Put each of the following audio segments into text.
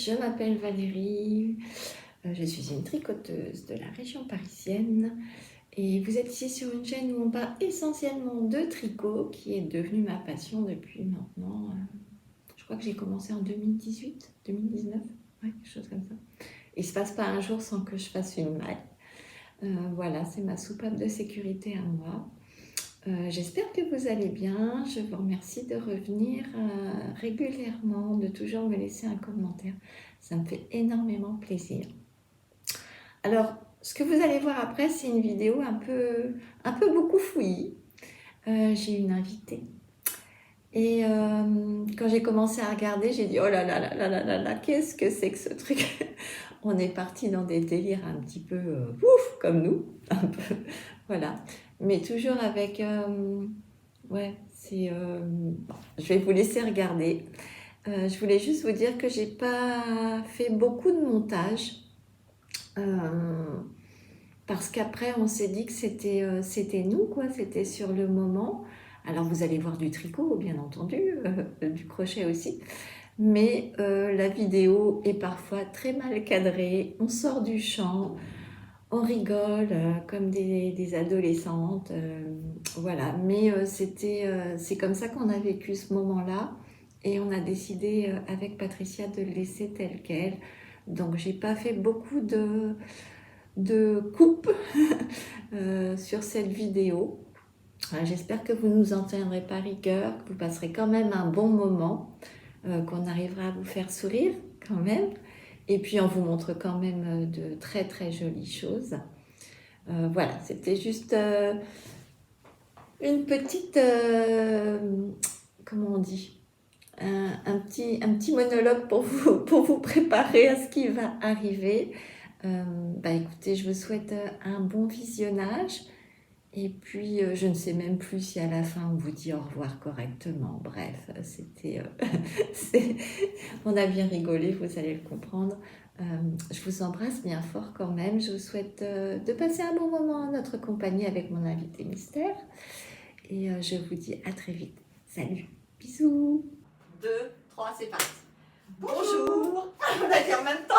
je m'appelle Valérie, je suis une tricoteuse de la région parisienne et vous êtes ici sur une chaîne où on parle essentiellement de tricot qui est devenue ma passion depuis maintenant, je crois que j'ai commencé en 2018, 2019, ouais, quelque chose comme ça. Il ne se passe pas un jour sans que je fasse une maille. Voilà, c'est ma soupape de sécurité à moi. J'espère que vous allez bien. Je vous remercie de revenir régulièrement, de toujours me laisser un commentaire. Ça me fait énormément plaisir. Alors, ce que vous allez voir après, c'est une vidéo un peu beaucoup fouillie. J'ai une invitée. Et quand j'ai commencé à regarder, j'ai dit « Oh là là là là là là là, qu'est-ce que c'est que ce truc ?» On est parti dans des délires un petit peu ouf, comme nous, un peu, voilà. Mais toujours avec... ouais, c'est... bon, je vais vous laisser regarder. Je voulais juste vous dire que j'ai pas fait beaucoup de montage. Parce qu'après, on s'est dit que c'était nous, quoi. C'était sur le moment. Alors, vous allez voir du tricot, bien entendu, du crochet aussi. Mais la vidéo est parfois très mal cadrée. On sort du champ. On rigole comme des adolescentes, voilà. Mais c'est comme ça qu'on a vécu ce moment-là et on a décidé avec Patricia de le laisser tel quel. Donc j'ai pas fait beaucoup de coupes sur cette vidéo. J'espère que vous ne nous en tiendrez pas rigueur, que vous passerez quand même un bon moment, qu'on arrivera à vous faire sourire quand même. Et puis on vous montre quand même de très très jolies choses. Voilà, c'était juste une petite, comment on dit, un petit monologue pour vous préparer à ce qui va arriver. Écoutez, je vous souhaite un bon visionnage. Et puis, je ne sais même plus si à la fin on vous dit au revoir correctement. Bref, on a bien rigolé, vous allez le comprendre. Je vous embrasse bien fort quand même. Je vous souhaite de passer un bon moment en notre compagnie avec mon invité mystère. Et je vous dis à très vite. Salut, bisous. 2, 3, c'est parti. Bonjour. On a dit en même temps.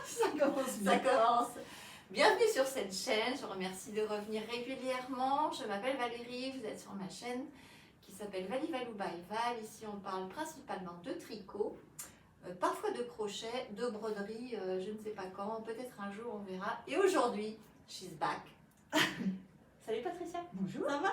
Ça commence. Bienvenue sur cette chaîne. Je vous remercie de revenir régulièrement. Je m'appelle Valérie. Vous êtes sur ma chaîne qui s'appelle Vali Valou by Val. Ici, on parle principalement de tricot. Parfois de crochet, de broderie, je ne sais pas quand, peut-être un jour on verra. Et aujourd'hui, she's back. Salut Patricia. Bonjour. Ça va?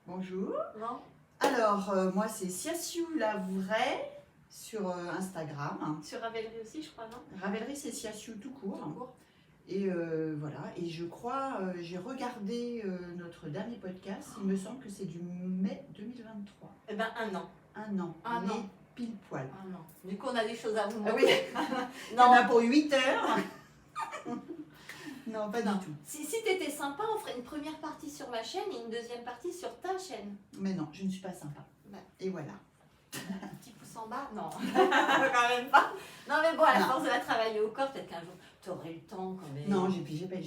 Bonjour. Bon. Alors, moi c'est Siassiou la vraie sur Instagram. Sur Ravelry aussi, je crois, non? Ravelry c'est Siassiou tout court. Tout court. Et voilà, et je crois, j'ai regardé notre dernier podcast, il me semble que c'est du mai 2023. Eh bien, un an. Un an. Un mais an. Pile poil. Un an. Du coup, on a des choses à vous Ah montrer. oui. Il y en a pour 8 heures. Non, pas du tout. Si tu étais sympa, on ferait une première partie sur ma chaîne et une deuxième partie sur ta chaîne. Mais non, je ne suis pas sympa. Ouais. Et voilà. Un petit pouce en bas? Non, quand même pas. Non, mais bon, à la force de la travailler au corps, peut-être qu'un jour, tu aurais le temps quand même. Non, j'ai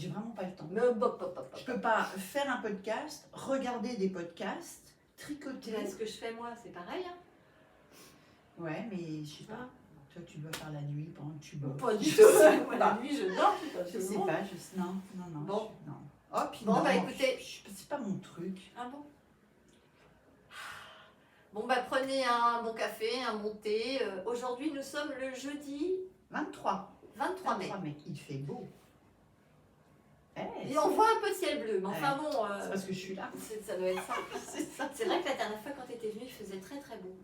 vraiment pas le temps. Mais Je peux pas faire un podcast, regarder des podcasts, tricoter. Tu vois ce que je fais moi, c'est pareil. Hein. Ouais, mais je sais pas. Ah. Toi, tu dois faire la nuit pendant que tu bosses. Pas du Je tout. sais Moi, pas. la nuit, je dors. Je sais pas. Non. Bon. Non. Oh, puis Bon, non, bah écoutez. c'est pas mon truc. Ah bon? Bon, bah prenez un bon café, un bon thé. Aujourd'hui, nous sommes le jeudi 23 mai. Il fait beau. Et on voit un peu de ciel bleu. Mais enfin bon. C'est parce que je suis là. Ça doit être ça. C'est ça. C'est vrai que la dernière fois, quand tu étais venue, il faisait très très beau.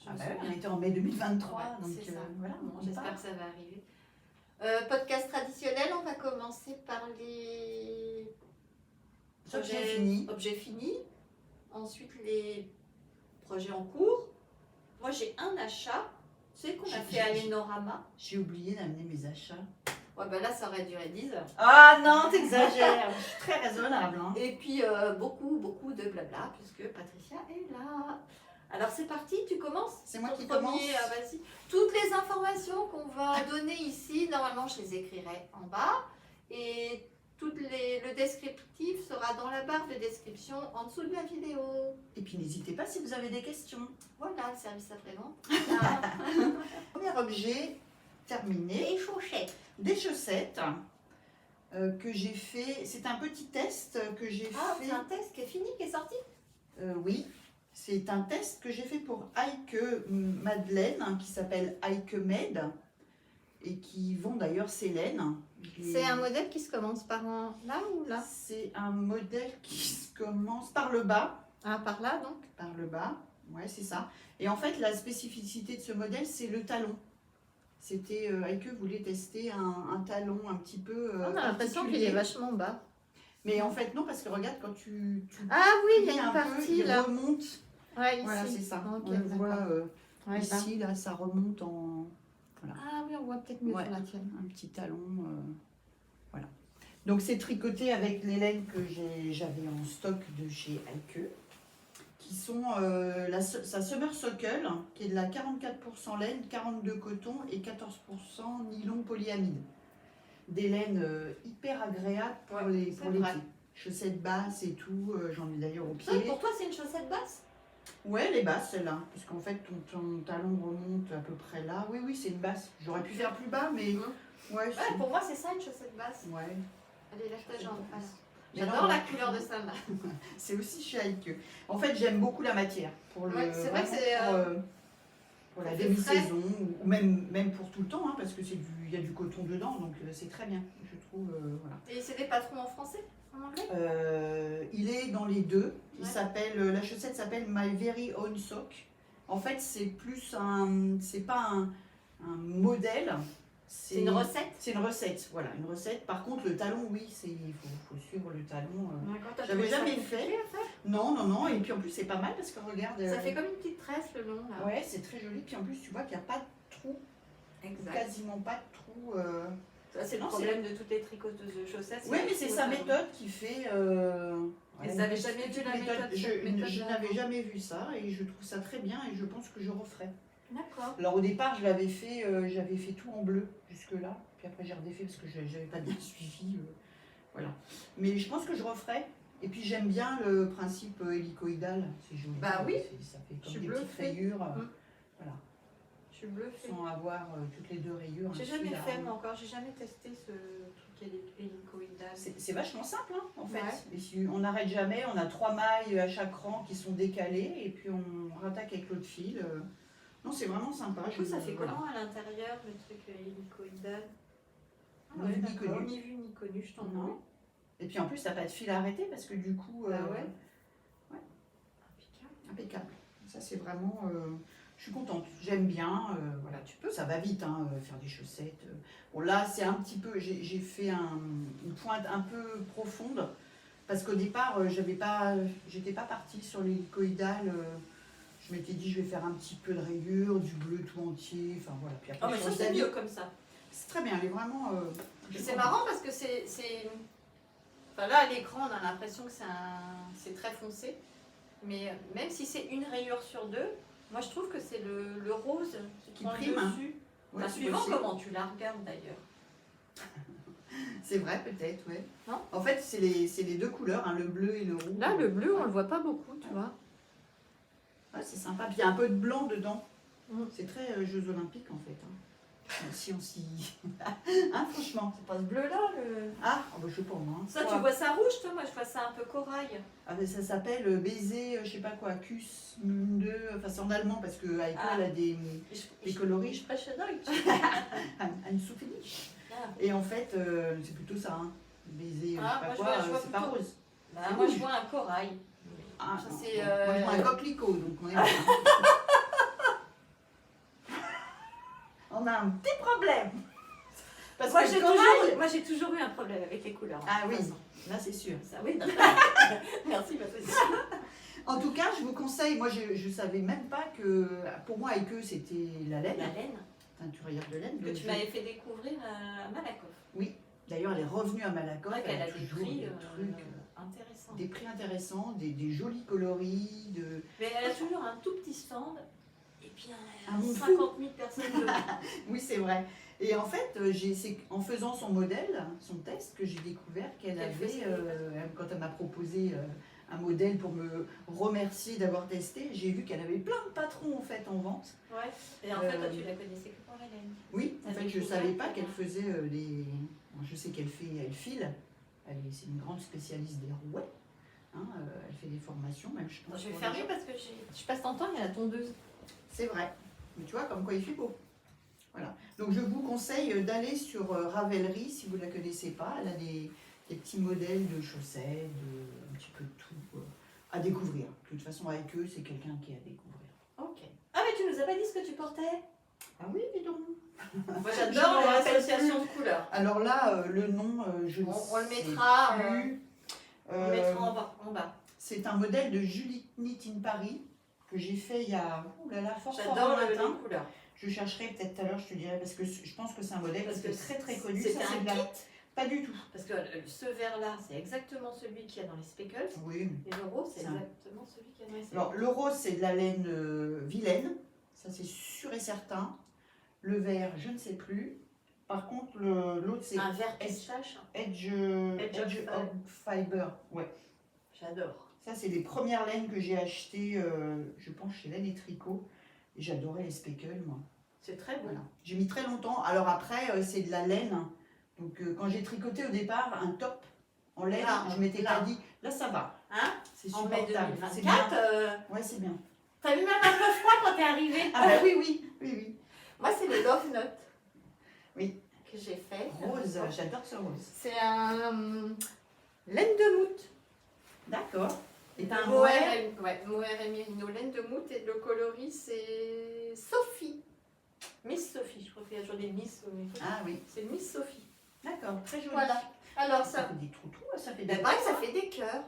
Ah bah oui, on était en mai 2023. Ouais, donc c'est ça. voilà. Bon, on j'espère part. que ça va arriver. Podcast traditionnel, on va commencer par les objets finis. Ensuite, les projets en cours. Moi, j'ai un achat. Tu sais qu'on a fait à l'Enorama. J'ai oublié d'amener mes achats. Ouais, bah là, ça aurait duré 10 heures. Ah non, t'exagères. Je suis très raisonnable. Hein. Et puis, beaucoup de blabla, puisque Patricia est là. Alors, c'est parti, tu commences? C'est moi qui commence. commence. Vas-y. Toutes les informations qu'on va donner ici, normalement, je les écrirai en bas. Et le descriptif sera dans la barre de description en dessous de la vidéo. Et puis n'hésitez pas si vous avez des questions. Voilà, le service après-vente. Premier objet, terminé. Et chaussettes. Des chaussettes que j'ai fait. C'est un petit test que j'ai Ah, fait. c'est un test qui est fini, qui est sorti? Oui, c'est un test que j'ai fait pour Heike Madeleine, hein, qui s'appelle Heike Med, et qui vend d'ailleurs Célène. C'est un modèle qui se commence par là ou là? C'est un modèle qui se commence par le bas. Ah, par là donc? Par le bas, ouais, c'est ça. Et en fait, la spécificité de ce modèle, c'est le talon. C'était, Heike voulait tester un talon un petit peu On a l'impression qu'il particulier. est vachement bas. Mais en fait, non, parce que regarde, quand tu Ah oui, il y plies a une un peu, partie il là. remonte. Ouais, ici. Voilà, c'est ça. Ok, On le d'accord. voit Ouais, là. ici, là, ça remonte en Ah oui, on voit peut-être mieux Ouais. sur la tienne. un petit talon. Voilà. Donc, c'est tricoté avec les laines que j'avais en stock de chez Heike, qui sont sa Summer Socle, qui est de la 44% laine, 42 coton et 14% nylon polyamide. Des laines hyper agréables pour Ouais, les c'est pour l'été. vrai. Chaussettes basses et tout, j'en ai d'ailleurs au Ça, pied. pour toi, c'est une chaussette basse? Ouais, les basses, celle-là, parce qu'en fait, ton talon remonte à peu près là. Oui, oui, c'est une basse. J'aurais pu faire plus bas, mais ouais, Ouais, pour moi, c'est ça une chaussette basse. ouais. Allez, lève ta jambe. Voilà. Mais J'adore non, la couleur de ça. C'est aussi chez Heike. En fait, j'aime beaucoup la matière. Pour Ouais, c'est vrai que vraiment c'est, pour la ça fait demi-saison, ou même pour tout le temps, hein, parce que il y a du coton dedans, donc c'est très bien, je trouve. Voilà. Et c'est des patrons en français? En anglais? Il est dans les deux. Ouais. La chaussette s'appelle My Very Own Sock. En fait, c'est c'est pas un modèle. C'est une recette? C'est une recette, voilà, une recette. Par contre, le talon, oui, il faut suivre le talon. D'accord, t'as J'avais trouvé ça jamais compliqué fait. à faire? Non, non, non. Et puis en plus, c'est pas mal parce que regarde. Ça fait comme une petite tresse le long là. Ouais, c'est très joli. Puis en plus, tu vois qu'il n'y a pas de trou, Exact. quasiment pas de trou. Ça, c'est le Non, problème de toutes les tricoteuses de chaussettes. Oui, le mais c'est trou au sa talon. méthode qui fait. Et vous avez jamais vu la méthode Je là, n'avais non? jamais vu ça et je trouve ça très bien et je pense que je referai. D'accord. Alors au départ, j'avais fait tout en bleu jusque-là. Puis après, j'ai redéfait parce que je n'avais pas bien suivi. Voilà. Mais je pense que je referai. Et puis j'aime bien le principe hélicoïdal. C'est joli. Bah oui. Ça fait Je suis comme des petites bluffée. rayures. Voilà. Je suis bluffée. Sans avoir toutes les deux rayures. J'ai un jamais dessus, fait là. moi encore, j'ai jamais testé ce truc hélicoïdal. C'est vachement simple hein, en fait. Ouais. Et si on n'arrête jamais, on a 3 mailles à chaque rang qui sont décalées et puis on rattaque avec l'autre fil. Non, c'est vraiment sympa. Du coup, ça fait voilà. comment à l'intérieur le truc hélicoïdal? Ni vu ni d'accord. connu. Ni vu ni connu, je t'en Non. prie. Et puis en plus, t'as pas de fil à arrêter parce que du coup, Ah ouais. impeccable. Impeccable. Ça, c'est vraiment. Je suis contente. J'aime bien. Voilà, tu peux. Ça va vite, hein, faire des chaussettes. Bon, là, c'est un petit peu. J'ai fait une pointe un peu profonde parce qu'au départ, j'étais pas partie sur l'hélicoïdal. Je m'étais dit, je vais faire un petit peu de rayure, du bleu tout entier. Enfin voilà. Puis après, Ah, mais ça, c'est mieux comme ça. C'est très bien. Elle est vraiment. je suis C'est contente. marrant parce que c'est. Enfin, là, à l'écran, on a l'impression que c'est très foncé. Mais même si c'est une rayure sur deux, moi je trouve que c'est le rose qui prend prime. le dessus. Ouais, Enfin, c'est suivant possible. comment tu la regardes d'ailleurs. C'est vrai, peut-être, ouais. Non. En fait, c'est les deux couleurs, hein, le bleu et le rouge. Là, le bleu, on le voit pas beaucoup, tu vois. Ouais, c'est sympa. Puis il y a un peu de blanc dedans. Mm. C'est très Jeux Olympiques, en fait. Hein. Si on s'y. Hein, franchement. C'est pas ce bleu-là, le. Ah, oh, bah, je sais pas moi. hein. Ça, tu Quoi vois ça rouge, toi, moi je vois ça un peu corail. Ah, ben, ça s'appelle baiser, je sais pas quoi, Kuss, Munde. Enfin, c'est en allemand parce que Heike, Ah. elle a des coloris. Je prêche Deutsch. Un souffle. Ah. Et en fait, c'est plutôt ça. Hein. Baiser, Ah, je sais pas moi, quoi, je vois c'est pas plutôt- rose. Bah, C'est moi, je rouge. vois un corail. Ah, Ça, non, c'est, bon. Moi, je vois un coquelicot, donc on est là. On a un petit problème. Parce Moi, que j'ai le corail- j'ai toujours eu un problème avec les couleurs. Ah de oui, toute façon. là c'est sûr. Ça, oui. Merci, Patricia. En tout cas, je vous conseille, moi je savais même pas que, pour moi Heike c'était la laine, La laine teinturière de laine. que donc tu je- m'avais fait découvrir à Malakoff. D'ailleurs, elle est revenue à Malakoff, C'est vrai qu'elle elle a des toujours prix des trucs, intéressants. des prix intéressants, des jolis coloris, Mais elle a toujours un tout petit stand. Et puis, Un il y monde a fou. 50 000 personnes dedans. Oui, c'est vrai. Et en fait, c'est en faisant son modèle, son test, que j'ai découvert qu'elle Qu'elle avait, faisait quand elle m'a proposé un modèle pour me remercier d'avoir testé. J'ai vu qu'elle avait plein de patrons en fait en vente. Ouais. Et en fait, toi, tu la connaissais que pour la laine. Oui, en T'as fait, je ne découvert, savais pas c'est qu'elle bien. faisait je sais qu'elle file. C'est une grande spécialiste des rouets. Elle fait des formations, même je pense. Je vais pour fermer les gens. parce que je passe ton temps, il y a la tondeuse. C'est vrai. Mais tu vois, comme quoi il fait beau. Voilà. Donc je vous conseille d'aller sur Ravelry si vous ne la connaissez pas. Elle a des petits modèles de chaussettes, un petit peu de tout à découvrir. De toute façon, avec eux, c'est quelqu'un qui est à découvrir. Ok. Ah, mais tu nous as pas dit ce que tu portais. Ah oui, dis donc. Moi, Je j'adore m'en les rappelle associations de couleurs. Alors là, le nom, je ne On le sais mettra, plus. On le mettra en bas. C'est un modèle de Julie Knit in Paris que j'ai fait il y a fort J'adore le les matin. couleurs. Je chercherai peut-être tout à l'heure, je te dirai, parce que je pense que c'est un modèle Parce qui que est très très connu. C'était Ça, c'est un de la- kit. Pas du tout. Parce que ce vert-là, c'est exactement celui qu'il y a dans les speckles. Oui. Et le rose, c'est C'est un- exactement celui qu'il y a dans les speckles. Alors le rose, c'est de la laine vilaine, ça c'est sûr et certain. Le vert, je ne sais plus. Par contre, l'autre, c'est Un vert pistache, Edge Edge of Fiber. Ouais. j'adore. Ça, c'est les premières laines que j'ai achetées, je pense, chez Laine et Tricot. Et j'adorais les speckles, moi. C'est très beau. Voilà. J'ai mis très longtemps. Alors après, c'est de la laine. Donc quand j'ai tricoté au départ un top en laine, Là, je m'étais là. pas dit, là ça va. Hein? C'est En mai supportable. C'est 2024, bien. Ouais, c'est bien. t'as vu même un peu froid quand t'es arrivé. Ah bah oui. Moi, c'est le Love Note. Oui. Que j'ai fait. Rose, j'adore ce rose. C'est un laine de moute. D'accord. Et t'as un Mohair et Merino, laine de moute, et le coloris c'est Sophie. Miss Sophie, je crois qu'il y a toujours des Miss. Ah oui. C'est Miss Sophie. D'accord, très joli. Voilà. Alors Ça ça, fait des trous, ça fait des ben, pareil, ça fait des cœurs.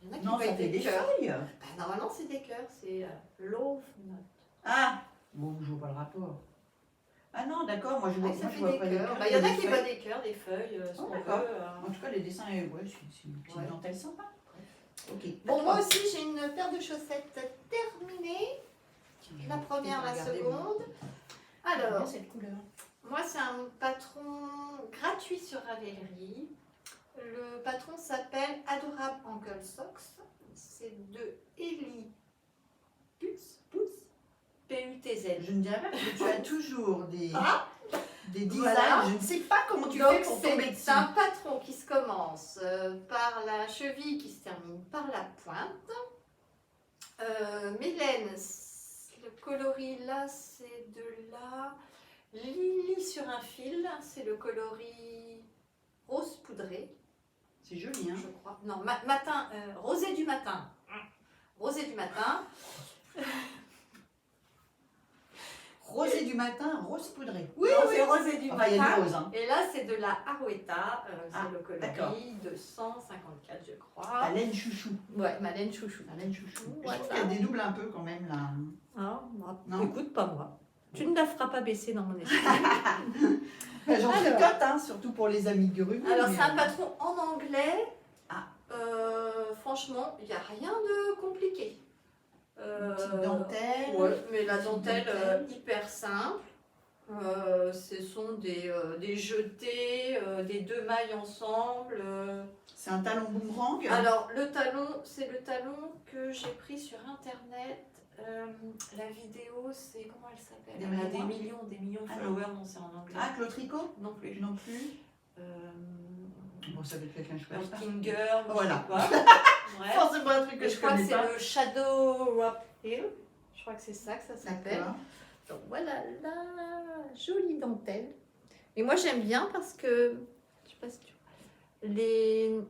Il y en a qui Non, voient ça fait des cœurs. feuilles. Ben, normalement, c'est des cœurs, c'est Love Note. Ah bon, je vois pas le rapport. Ah non, d'accord, moi je vois, Ouais, ça moi, je fait vois des pas les cœurs. cœurs. Ben, il y en a des qui feuilles. voient des cœurs, des feuilles, ce Oh, qu'on d'accord. veut. En tout cas, les dessins, c'est une petite Ouais. dentelle sympa. Ok. Bon, moi aussi, j'ai une paire de chaussettes terminée. La première, la seconde. Alors, cette couleur. moi, c'est un patron gratuit sur Ravelry. Le patron s'appelle Adorable Ankle Socks. C'est de Ellie Putz, P-U-T-Z. Je ne dirais pas que tu as toujours des designs. Voilà. Je ne sais pas comment tu Donc, fais pour tomber dessus. c'est un patron qui se commence par la cheville qui se termine par la pointe. Mélène, le coloris là, c'est de la Lily sur un fil. C'est le coloris rose poudré. C'est joli, hein. Je crois. Non, matin, rosé du matin. Rosé du matin. Rosé du matin, rose poudrée. Oui, c'est rosé du Enfin, il y a matin. du rose, hein. Et là, c'est de la Arouetta. C'est Ah, le d'accord. coloris de 154, je crois. La laine chouchou. Ouais, ma laine chouchou. La laine chouchou. Je Voilà. trouve qu'elle dédouble un peu quand même, là. Ah, Non. écoute, pas moi. Tu ne la feras pas baisser dans mon esprit. J'en Alors. tricote, hein, surtout pour les amis grumes. Alors, mais, c'est un patron en anglais. Ah. Franchement, il n'y a rien de compliqué. Une petite dentelle. Ouais, mais la Petite dentelle dentelle. hyper simple. Ce sont des jetés, des deux mailles ensemble. C'est un talon boomerang. Alors, le talon, c'est le talon que j'ai pris sur internet. La vidéo, c'est comment elle s'appelle? Des Elle a millions. des millions de Ah, followers, non, c'est en anglais. Ah, Claude Tricot Non plus. Non plus. Bon, ça va être quelqu'un que je connais pas. Working Girl, Voilà. je sais pas. Bref. Forcément un truc que Et je je crois que connais c'est pas. le Shadow Wrap Hill. Je crois que c'est ça que ça s'appelle. D'accord. Donc voilà la jolie dentelle. Et moi j'aime bien parce que, je sais pas si tu vois,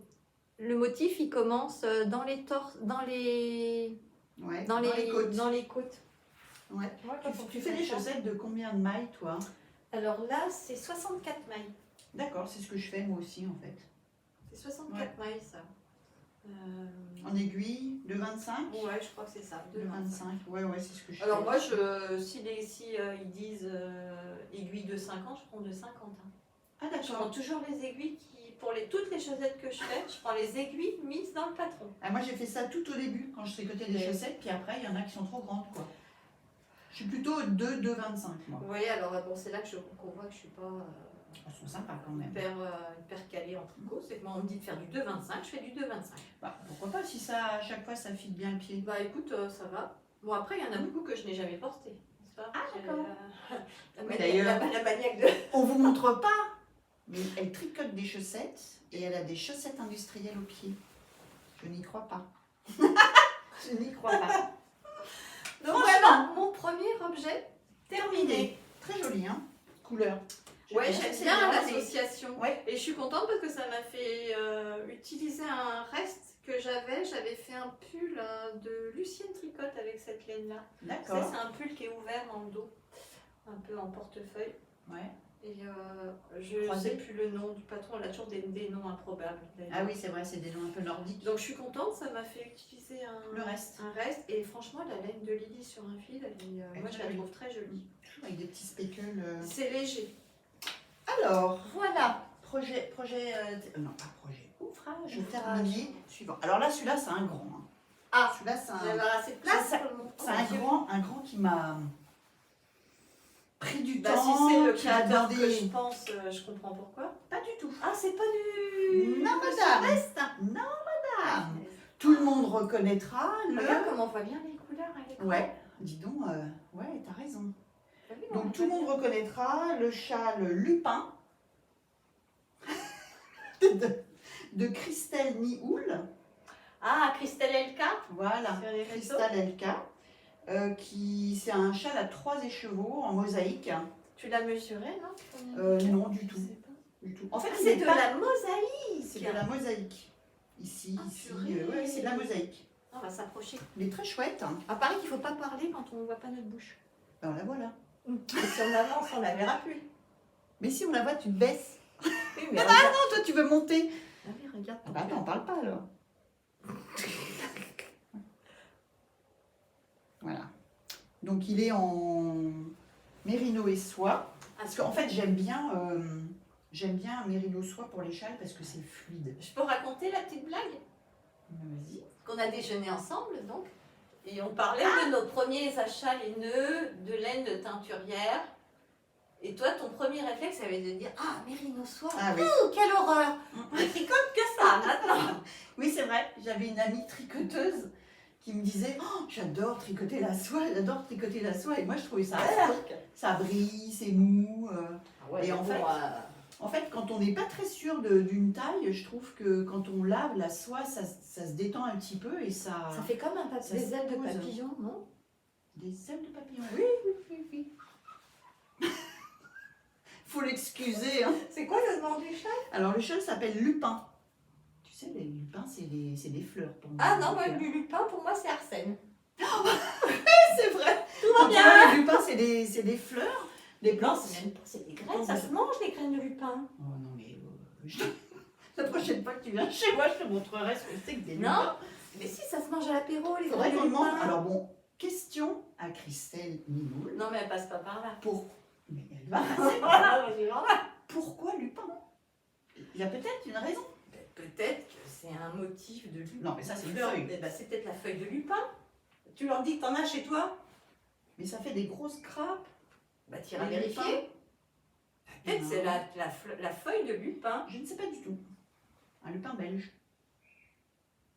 le motif il commence dans les torses, dans les Ouais, côtes. côtes. Dans les côtes. Ouais. Tu vois, Tu fais des chaussettes de combien de mailles, toi? Alors là c'est 64 mailles. D'accord, c'est ce que je fais moi aussi, en fait. C'est 64 mailles ça. En aiguille, de 25? Ouais, je crois que c'est ça. De 25, ouais, c'est ce que je fais. Alors moi, si ils disent aiguille de 50, je prends de 50. Hein. Ah, Je prends d'accord. toujours les aiguilles pour toutes les chaussettes que je fais, je prends les aiguilles mises dans le patron. Ah, moi, j'ai fait ça tout au début, quand je tricotais des Ouais. chaussettes, puis après, il y en a qui sont trop grandes, quoi. Je suis plutôt 2,25, moi. Vous voyez, alors bon, c'est là qu'on voit que je suis pas Elles sont sympas quand même. hyper calée en tricot. C'est que moi, on me dit de faire du 2,25, je fais du 2,25. Bah, pourquoi pas si ça, à chaque fois ça fit bien le pied. Bah écoute, ça va. Bon, après, il y en a beaucoup que je n'ai jamais porté. N'est-ce pas? Ah, d'accord. Mais d'ailleurs- la maniaque de. On vous montre pas, mais elle tricote des chaussettes et elle a des chaussettes industrielles aux pieds. Je n'y crois pas. Je n'y crois pas. Donc voilà, mon premier objet terminé. Très joli, hein. Couleur. Ouais, j'aime C'est bien mais- l'association. Ouais. Et je suis contente parce que ça m'a fait utiliser un reste que j'avais. J'avais fait un pull de Lucienne Tricotte avec cette laine-là. D'accord. C'est un pull qui est ouvert dans le dos, un peu en portefeuille. Ouais. Et je ne Croisé. sais plus le nom du patron, elle a toujours des noms improbables. d'ailleurs. Ah oui, c'est vrai, c'est des noms un peu nordiques. Donc je suis contente, ça m'a fait utiliser Le reste. un reste. Et franchement, la laine de Lily sur un fil, moi je la trouve très jolie. Avec des petits spécules. C'est léger. Alors, Voilà. non pas projet, ouvrage terminé. Suivant. Alors là, celui-là, c'est un grand. Hein. Ah, Celui-là, c'est vous avez un, assez de place ça- pour le monter. c'est un grand qui m'a pris du Bah, temps. si c'est le qui a créateur que demandé- je pense, je comprends pourquoi. Pas du tout. Ah, c'est pas du. Non, Monsieur madame. Reste. Non, madame. Tout le monde reconnaîtra Regarde le. comment on voit bien les couleurs à l'écran. Ouais, dis donc, ouais, t'as raison. T'as vu, on Donc voit tout le monde bien. reconnaîtra le châle Lupin de Christelle Nihoul. Ah, Christelle Elka. Voilà, Sur les réseaux. Christelle LK. C'est un châle à 3 écheveaux en mosaïque. Tu l'as mesuré, non Non, du tout. Je sais pas. Du tout. En fait, Ah, il c'est est de pas- la mosaïque. c'est de la mosaïque. Ici, Ah, ici, purée. ouais, c'est de la mosaïque. On va s'approcher. Il est très chouette. Hein. À Paris, qu'il ne faut pas parler quand on ne voit pas notre bouche. Alors la voilà. Et si on avance, on la verra plus. Mais si on la voit, tu te baisses. Oui, mais Ah regarde. non, toi tu veux monter. Ah oui, regarde. Ah bah attends, on parle pas alors. Voilà. Donc il est en mérino et soie. Parce qu'en fait j'aime bien mérino soie pour les châles parce que c'est fluide. Je peux raconter la petite blague? Vas-y. Qu'on a déjeuné ensemble, donc. Et on parlait de nos premiers achats laineux, de laine de teinturière. Et toi, ton premier réflexe, ça avait de dire ah, mérino soie. Ah oui. Oh, quelle horreur! On tricote que ça maintenant. Oui, c'est vrai. J'avais une amie tricoteuse qui me disait oh, j'adore tricoter la soie, j'adore tricoter la soie. Et moi je trouvais ça ça brille, c'est mou. Et en fait, En fait, quand on n'est pas très sûr d'une taille, je trouve que quand on lave la soie, ça se détend un petit peu et ça. ça fait comme ça des ailes de pose. papillon, non? Des ailes de papillon. Oui, oui, oui, oui. Faut l'excuser. Hein. C'est quoi le nom du chat? Alors le châle s'appelle Lupin. Tu sais, les lupins, c'est des fleurs pour moi. Ah non, moi, le lupin, pour moi, c'est Arsène. C'est vrai. Tout va Donc, tu bien. vois, les lupins, c'est des fleurs. Des Non, plantes. c'est même pas, c'est des graines. Ça se mange, les graines de lupin. Oh non, mais la prochaine fois que tu viens chez moi, je te montrerai ce que c'est que des Non. lupins. Mais si, ça se mange à l'apéro, les Faudrait graines qu'on de demande. lupin. Alors bon, question à Christelle Nihoul. Non, mais elle passe pas par là. Mais elle va Voilà, vas-y, voilà. Pourquoi Lupin? Il y a peut-être une raison. Peut-être que c'est un motif de lupin. Non, mais ça, c'est une fleur. feuille. Eh ben, c'est peut-être la feuille de lupin. Tu leur dis que t'en as chez toi? Mais ça fait des grosses crapes. Bah, tu iras Les vérifier. lupins. Peut-être Non. c'est la feuille de lupin. Je ne sais pas du tout. Un lupin belge.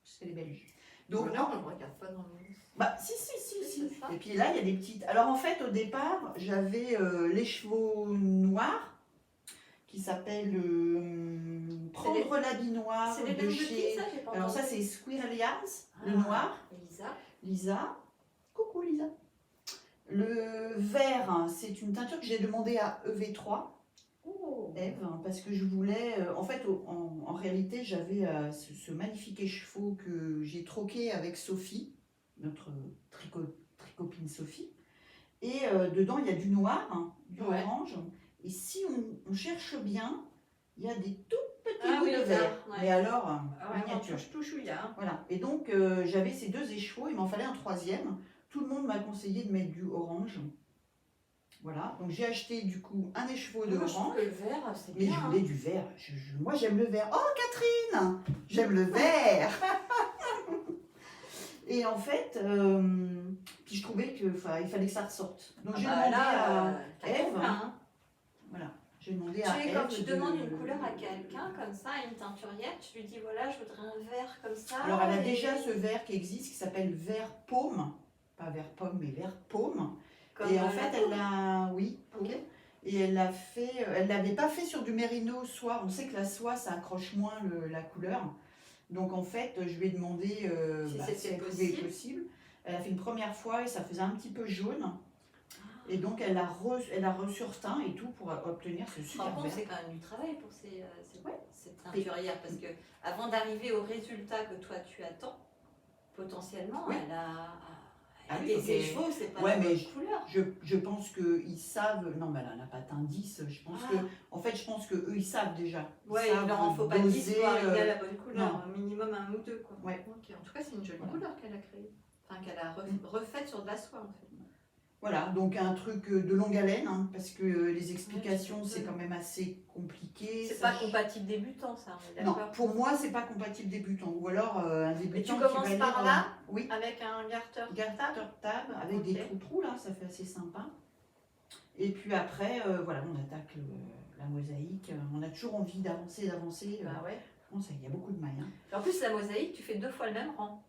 C'est les Belges. Donc, non, on ne regarde pas dans le. bah, si. C'est ça. Et puis là, il y a des petites. Alors en fait, au départ, j'avais les chevaux noirs qui s'appelle Prendre l'habit noir C'est les de mêmes chez. petits, ça, j'ai pas Alors ça, entendu. c'est Squirrel Yards, le Ah. noir. Lisa. Lisa. Coucou Lisa. Le vert, hein, c'est une teinture que j'ai demandé à EV3, Oh. Eve, hein, parce que je voulais. En fait, en réalité, j'avais ce magnifique écheveau que j'ai troqué avec Sophie, notre tricopine Sophie. Et dedans, il y a du noir, hein, du Ouais. orange. Et si on cherche bien, il y a des tout petits Ah bouts oui, de le vert. vert, ouais. Mais alors, Ah ouais, miniature. tout chouïa. Voilà. Et donc, j'avais ces 2 écheveaux, il m'en fallait un 3e. Tout le monde m'a conseillé de mettre du orange. Voilà. Donc, j'ai acheté du coup un écheveau de Moi, je trouve orange. que le vert, c'est Mais bien. je voulais du vert. Moi, j'aime le vert. Oh, Catherine! J'aime le vert! Et en fait, puis je trouvais qu'il fallait que ça ressorte. Donc, j'ai demandé à Eve. Hein. Voilà. J'ai demandé à Tu es elle. quand tu demandes une couleur à quelqu'un, comme ça, à une teinturière, tu lui dis voilà, je voudrais un vert comme ça. Alors, elle a et- déjà ce vert qui existe, qui s'appelle vert paume. Pas vert pomme, mais vert paume. Comme Et en la fait, peau. elle l'a. Oui, Ok. et elle l'a fait. Elle l'avait pas fait sur du mérino soie. On sait que la soie, ça accroche moins la couleur. Donc, en fait, je lui ai demandé Si si c'était elle pouvait possible. possible. Elle a fait une première fois et ça faisait un petit peu jaune. Et donc, elle a resurteint et tout pour obtenir ce super Par contre, vert. c'est quand même du travail pour cette teinturière, parce que avant d'arriver au résultat que toi tu attends, potentiellement, Oui. elle a Ah oui, des faut qu'elle- chevaux, c'est pas Ouais, la mais bonne couleur. Je pense qu'ils savent. Non, mais elle n'a pas d'indice. Je pense Ah. que. En fait, je pense qu'eux, ils savent déjà. Ils Ouais, savent il leur en faut pas 10 doser, pour arriver à la bonne couleur, non. un minimum un ou deux. Quoi. Ouais. Ok. En tout cas, c'est une jolie Voilà. couleur qu'elle a créée. Enfin, qu'elle a refaite sur de la soie en fait. Voilà, donc un truc de longue haleine, hein, parce que les explications, Ouais, c'est quand même assez compliqué. C'est Ça, pas compatible débutant, ça, on est Non, d'accord. pour moi, c'est pas compatible débutant. Ou alors un Et débutant tu qui commences va par lire, là, oui, avec un garteur garteur table, avec des Ok. trous là, ça fait assez sympa. Et puis après, voilà, on attaque la mosaïque. On a toujours envie d'avancer. Bah ouais. Bon, ça, il y a beaucoup de mailles. Hein. En plus, la mosaïque, tu fais 2 fois le même rang.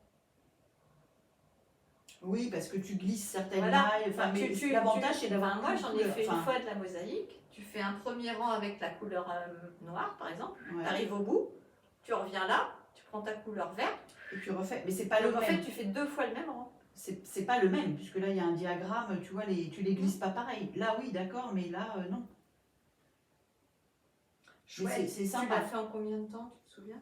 Oui, parce que tu glisses certaines Voilà. mailles. Enfin, mais Tu- l'avantage, c'est d'avoir. Enfin, moi, qu'une j'en ai couleur. fait une Enfin, fois de la mosaïque. Tu fais un premier rang avec la couleur noire, par exemple. ouais. Tu arrives au bout, tu reviens là, tu prends ta couleur verte. Et tu refais. Mais c'est pas le Donc, en même. fait, tu fais 2 fois le même rang. C'est pas le même, puisque là, il y a un diagramme, tu vois, tu les glisses pas pareil. Là, oui, d'accord, mais là, non. Mais Chouette. c'est Tu sympa. l'as fait en combien de temps, tu te souviens?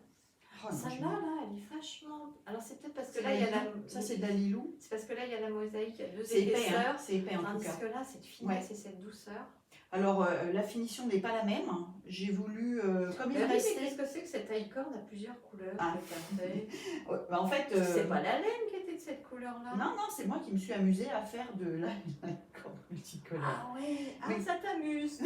Oh, moi, Celle-là, là, elle est vachement. Alors, c'est peut-être parce que C'est là, il y a la. Ça, c'est Dalilou. C'est parce que là, il y a la mosaïque, il y a 2 C'est épais, hein. épaisseurs. C'est épais en tout Tandis cas. que là, cette finesse et cette douceur. Alors, la finition n'est pas la même. J'ai voulu, comme il Mais oui, mais restait. qu'est-ce que c'est que cette taille-corde à plusieurs couleurs? Ah. Regardez. Ouais, bah, en fait. C'est pas la laine qui était de cette couleur-là? Non, non, c'est moi qui me suis amusée à faire de la corde multicolore. Ah ouais, Oui. ça t'amuse.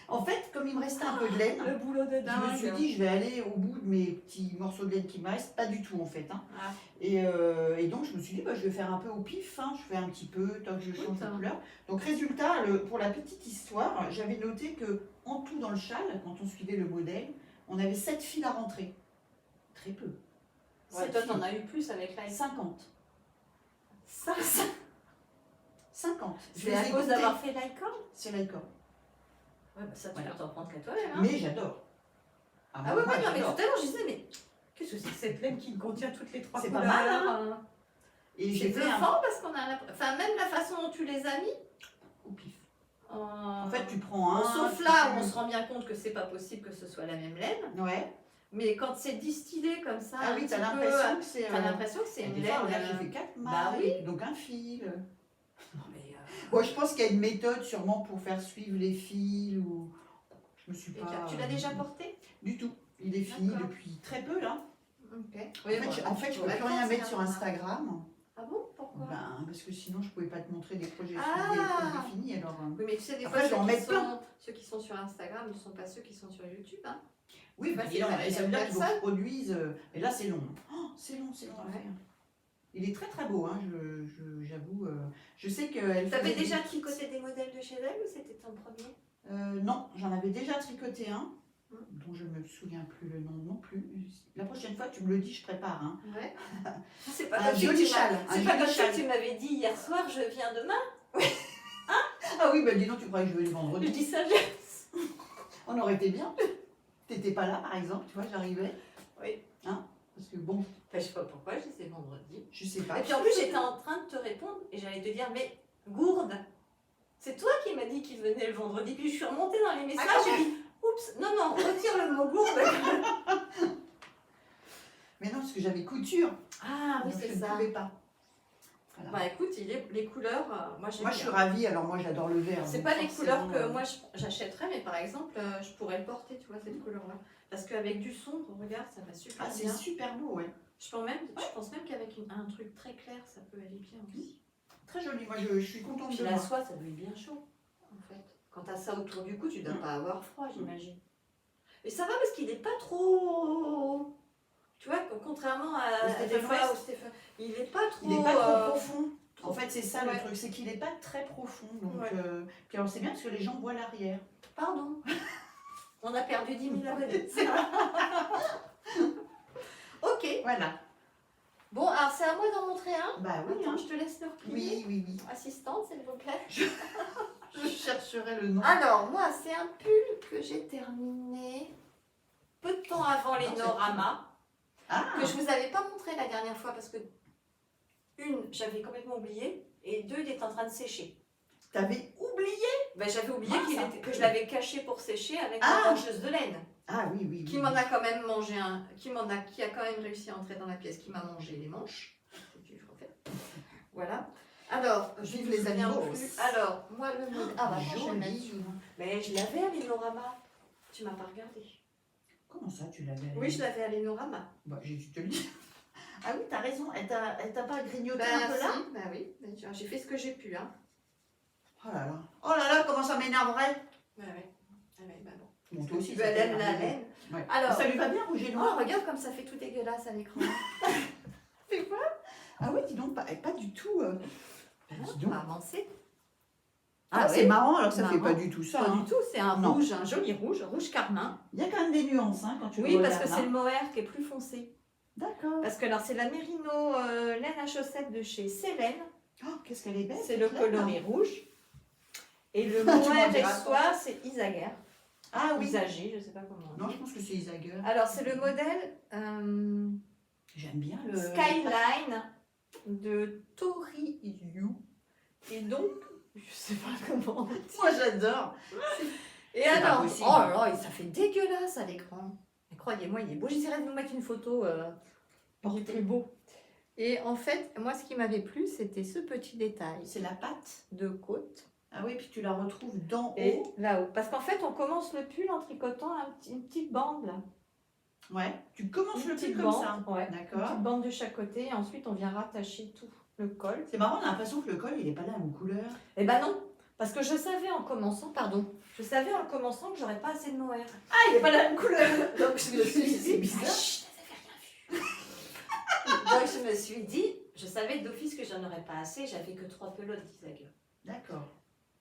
En fait, comme il me restait un peu de laine, Le boulot de je me dingue. suis dit, je vais aller au bout de mes petits morceaux de laine qui me restent. Pas du tout, en fait. Hein. Ah. Et donc, je me suis dit, bah, je vais faire un peu au pif. Hein. Je fais un petit peu, tant que je change de couleur. Donc, résultat, pour la petite histoire, j'avais noté que en tout dans le châle, quand on suivait le modèle, on avait 7 fils à rentrer. Très peu. Ouais, 7 toi, fils. t'en as eu plus avec la 50. Ça, 50. Je c'est les à ai cause goûtés. d'avoir fait l'icône. C'est l'alcool. Ouais, bah ça, tu Voilà. peux t'en prendre qu'à toi-même. Hein. Mais j'adore. Ah moi, ouais, moi, ouais, non, mais j'adore. tout à l'heure, je disais, mais qu'est-ce que c'est que cette laine qui contient toutes les 3 C'est couleurs? pas mal, hein. Et C'est j'ai fait un bluffant parce qu'on a enfin, même la façon dont tu les as mis. au pif. En En fait, tu prends un. sauf là où on se rend bien compte que c'est pas possible que ce soit la même laine. Ouais. Mais quand c'est distillé comme ça, Ah un oui, petit t'as peu, l'impression que c'est. t'as l'impression que c'est Et une des laine. fois, regarde, j'ai fait 4 mailles, bah oui. donc un fil. Non, mais, Bon, je pense qu'il y a une méthode sûrement pour faire suivre les fils ou. Je me suis et pas. tu l'as déjà porté? Du tout. Il est fini D'accord. depuis très peu là. Ok. En fait, je peux plus rien mettre sur Instagram. Ah bon? Pourquoi? Ben, parce que sinon, je pouvais pas te montrer des projets, Ah. des projets finis. Alors, Oui, mais tu sais, des Après, fois, je vais en mettre ceux qui sont sur Instagram ne sont pas ceux qui sont sur YouTube. Hein. oui, Bah, mais c'est non, la mais ça veut même dire qu'il faut que je personne. produise. Et là, c'est long. Oh, c'est long à Ouais. faire. Il est très très beau, hein, j'avoue. Je sais qu'elle. T'avais faisait déjà des- tricoté des modèles de chez elle ou c'était ton premier? Non, j'en avais déjà tricoté un, Hum. dont je me souviens plus le nom non plus. La prochaine fois, tu me le dis, je prépare. Hein. Ouais. C'est pas Un comme si joli tu m'as- châle. C'est un pas joli comme châle. si tu m'avais dit hier soir, je viens demain. Ah oui, bah dis donc, tu croyais que je venais Je vendredi. dis ça, On aurait été bien. T'étais pas là, par exemple, tu vois, j'arrivais. Oui. Hein, parce que bon, je sais pas pourquoi, je disais vendredi. je sais pas. Et puis en plus, j'étais en train de te répondre et j'allais te dire, mais gourde, c'est toi qui m'as dit qu'il venait le vendredi. Puis je suis remontée dans les messages, j'ai dit, oups, non, retire le mot gourde. Mais non, parce que j'avais couture. Ah oui, donc c'est je ne ça. pouvais pas. Voilà. Bah écoute, les couleurs, moi j'aime Moi, je suis bien. ravie. Alors, moi, j'adore le vert. C'est donc pas les forcément, couleurs que moi j'achèterais, mais par exemple, je pourrais le porter, tu vois, cette couleur-là. Parce qu'avec du sombre, regarde, ça va super Ah, c'est bien. super beau, ouais. Je pense même qu'avec un truc très clair, ça peut aller bien aussi. Très joli. Moi, je suis contente Puis de la moi. soie, ça doit être bien chaud, en fait. Quand t'as ça autour du cou, tu dois pas avoir froid, j'imagine. Et ça va parce qu'il est pas trop... Tu vois, contrairement à Au Stephen des fois West. au Stephen... Il est pas trop... Il n'est pas trop profond. En fait, c'est ça Ouais. le truc, c'est qu'il n'est pas très profond. Donc, Ouais. puis alors, c'est bien parce que les gens voient l'arrière. Pardon. On a perdu 10 000 abonnés. Ok. Voilà. Bon, alors c'est à moi d'en montrer un. Bah oui, Attends, hein. je te laisse le replier. Oui. Assistante, s'il vous plaît. Je chercherai le nom. Alors, moi, c'est un pull que j'ai terminé peu de temps avant les Norama, Ah, que je vous avais pas montré la dernière fois parce que, une, j'avais complètement oublié, et deux, il est en train de sécher. t'avais oublié. Ben, j'avais oublié Mince. que je l'avais caché pour sécher avec Ah. la mancheuse de laine, Ah oui. qui m'en a quand même mangé un, qui a quand même réussi à entrer dans la pièce, qui m'a mangé les manches. Voilà. Alors, je Vive ne les me souviens animaux. plus. Alors, moi, le modèle. Ah, bah, attends, je vais le mettre. Joli. Mais je l'avais à l'Enorama. Tu m'as pas regardé. Comment ça, tu l'avais? Oui, je l'avais à l'Enorama. Bah, j'ai dû te le dire. Ah oui, t'as raison. Elle t'a pas grignoté Ben, un peu là? si, ben oui. Ben, j'ai fait ce que j'ai pu. Hein. Oh là là, comment ça m'énerverait. Ben oui. Ah oui, ben bon. Bon, toi aussi, Tu ça veux, elle aime t'énerve. la laine. Ouais. Alors- Ça lui va bien, rouge et Oh, noir? regarde comme ça fait tout dégueulasse à l'écran. Fais quoi? Ah oui, dis donc, pas du tout. Bah, dis donc. On va avancer. Ah, oui. c'est marrant, alors que ça fait Marrant. pas du tout ça. Pas hein. du tout, c'est un Non. rouge, un joli rouge, rouge carmin. Il y a quand même des nuances hein, quand tu Oui, le parce que regardes, c'est le hein. mohair qui est plus foncé. D'accord. Parce que alors c'est la Merino laine à chaussettes de chez Célène. Oh, qu'est-ce qu'elle est belle. C'est le cette laine, coloris rouge. Et le Tu m'en mohair diras soie, c'est Isager. Ah oui. Isager, je sais pas comment on Non, dit. je pense que c'est Isager. Alors c'est le modèle J'aime bien le. Skyline de Tori Yu. Et donc, je sais pas comment on dit. Moi, j'adore. Et C'est pas alors, possible. oh là là, ça fait dégueulasse à l'écran. Mais croyez-moi, il est beau. J'essaierai de vous mettre une photo. Il est plus beau. Et en fait, moi, ce qui m'avait plu, c'était ce petit détail C'est la pâte. de côte Ah oui, puis tu la retrouves d'en et haut. là-haut. Parce qu'en fait, on commence le pull en tricotant une petite bande là. Ouais. Tu commences Une le petite pull comme bande, ça. ouais. Une D'accord. petite bande de chaque côté. Et ensuite, on vient rattacher tout le col. C'est marrant, on a l'impression que le col, il est pas là en couleur. Eh ben non, parce que je savais en commençant, que j'aurais pas assez de mohair. Ah, il est pas la même couleur. Donc je me suis dit, C'est bizarre. Chut, donc je me suis dit, je savais d'office que j'en aurais pas assez, j'avais que 3 pelotes d'Isager. D'accord.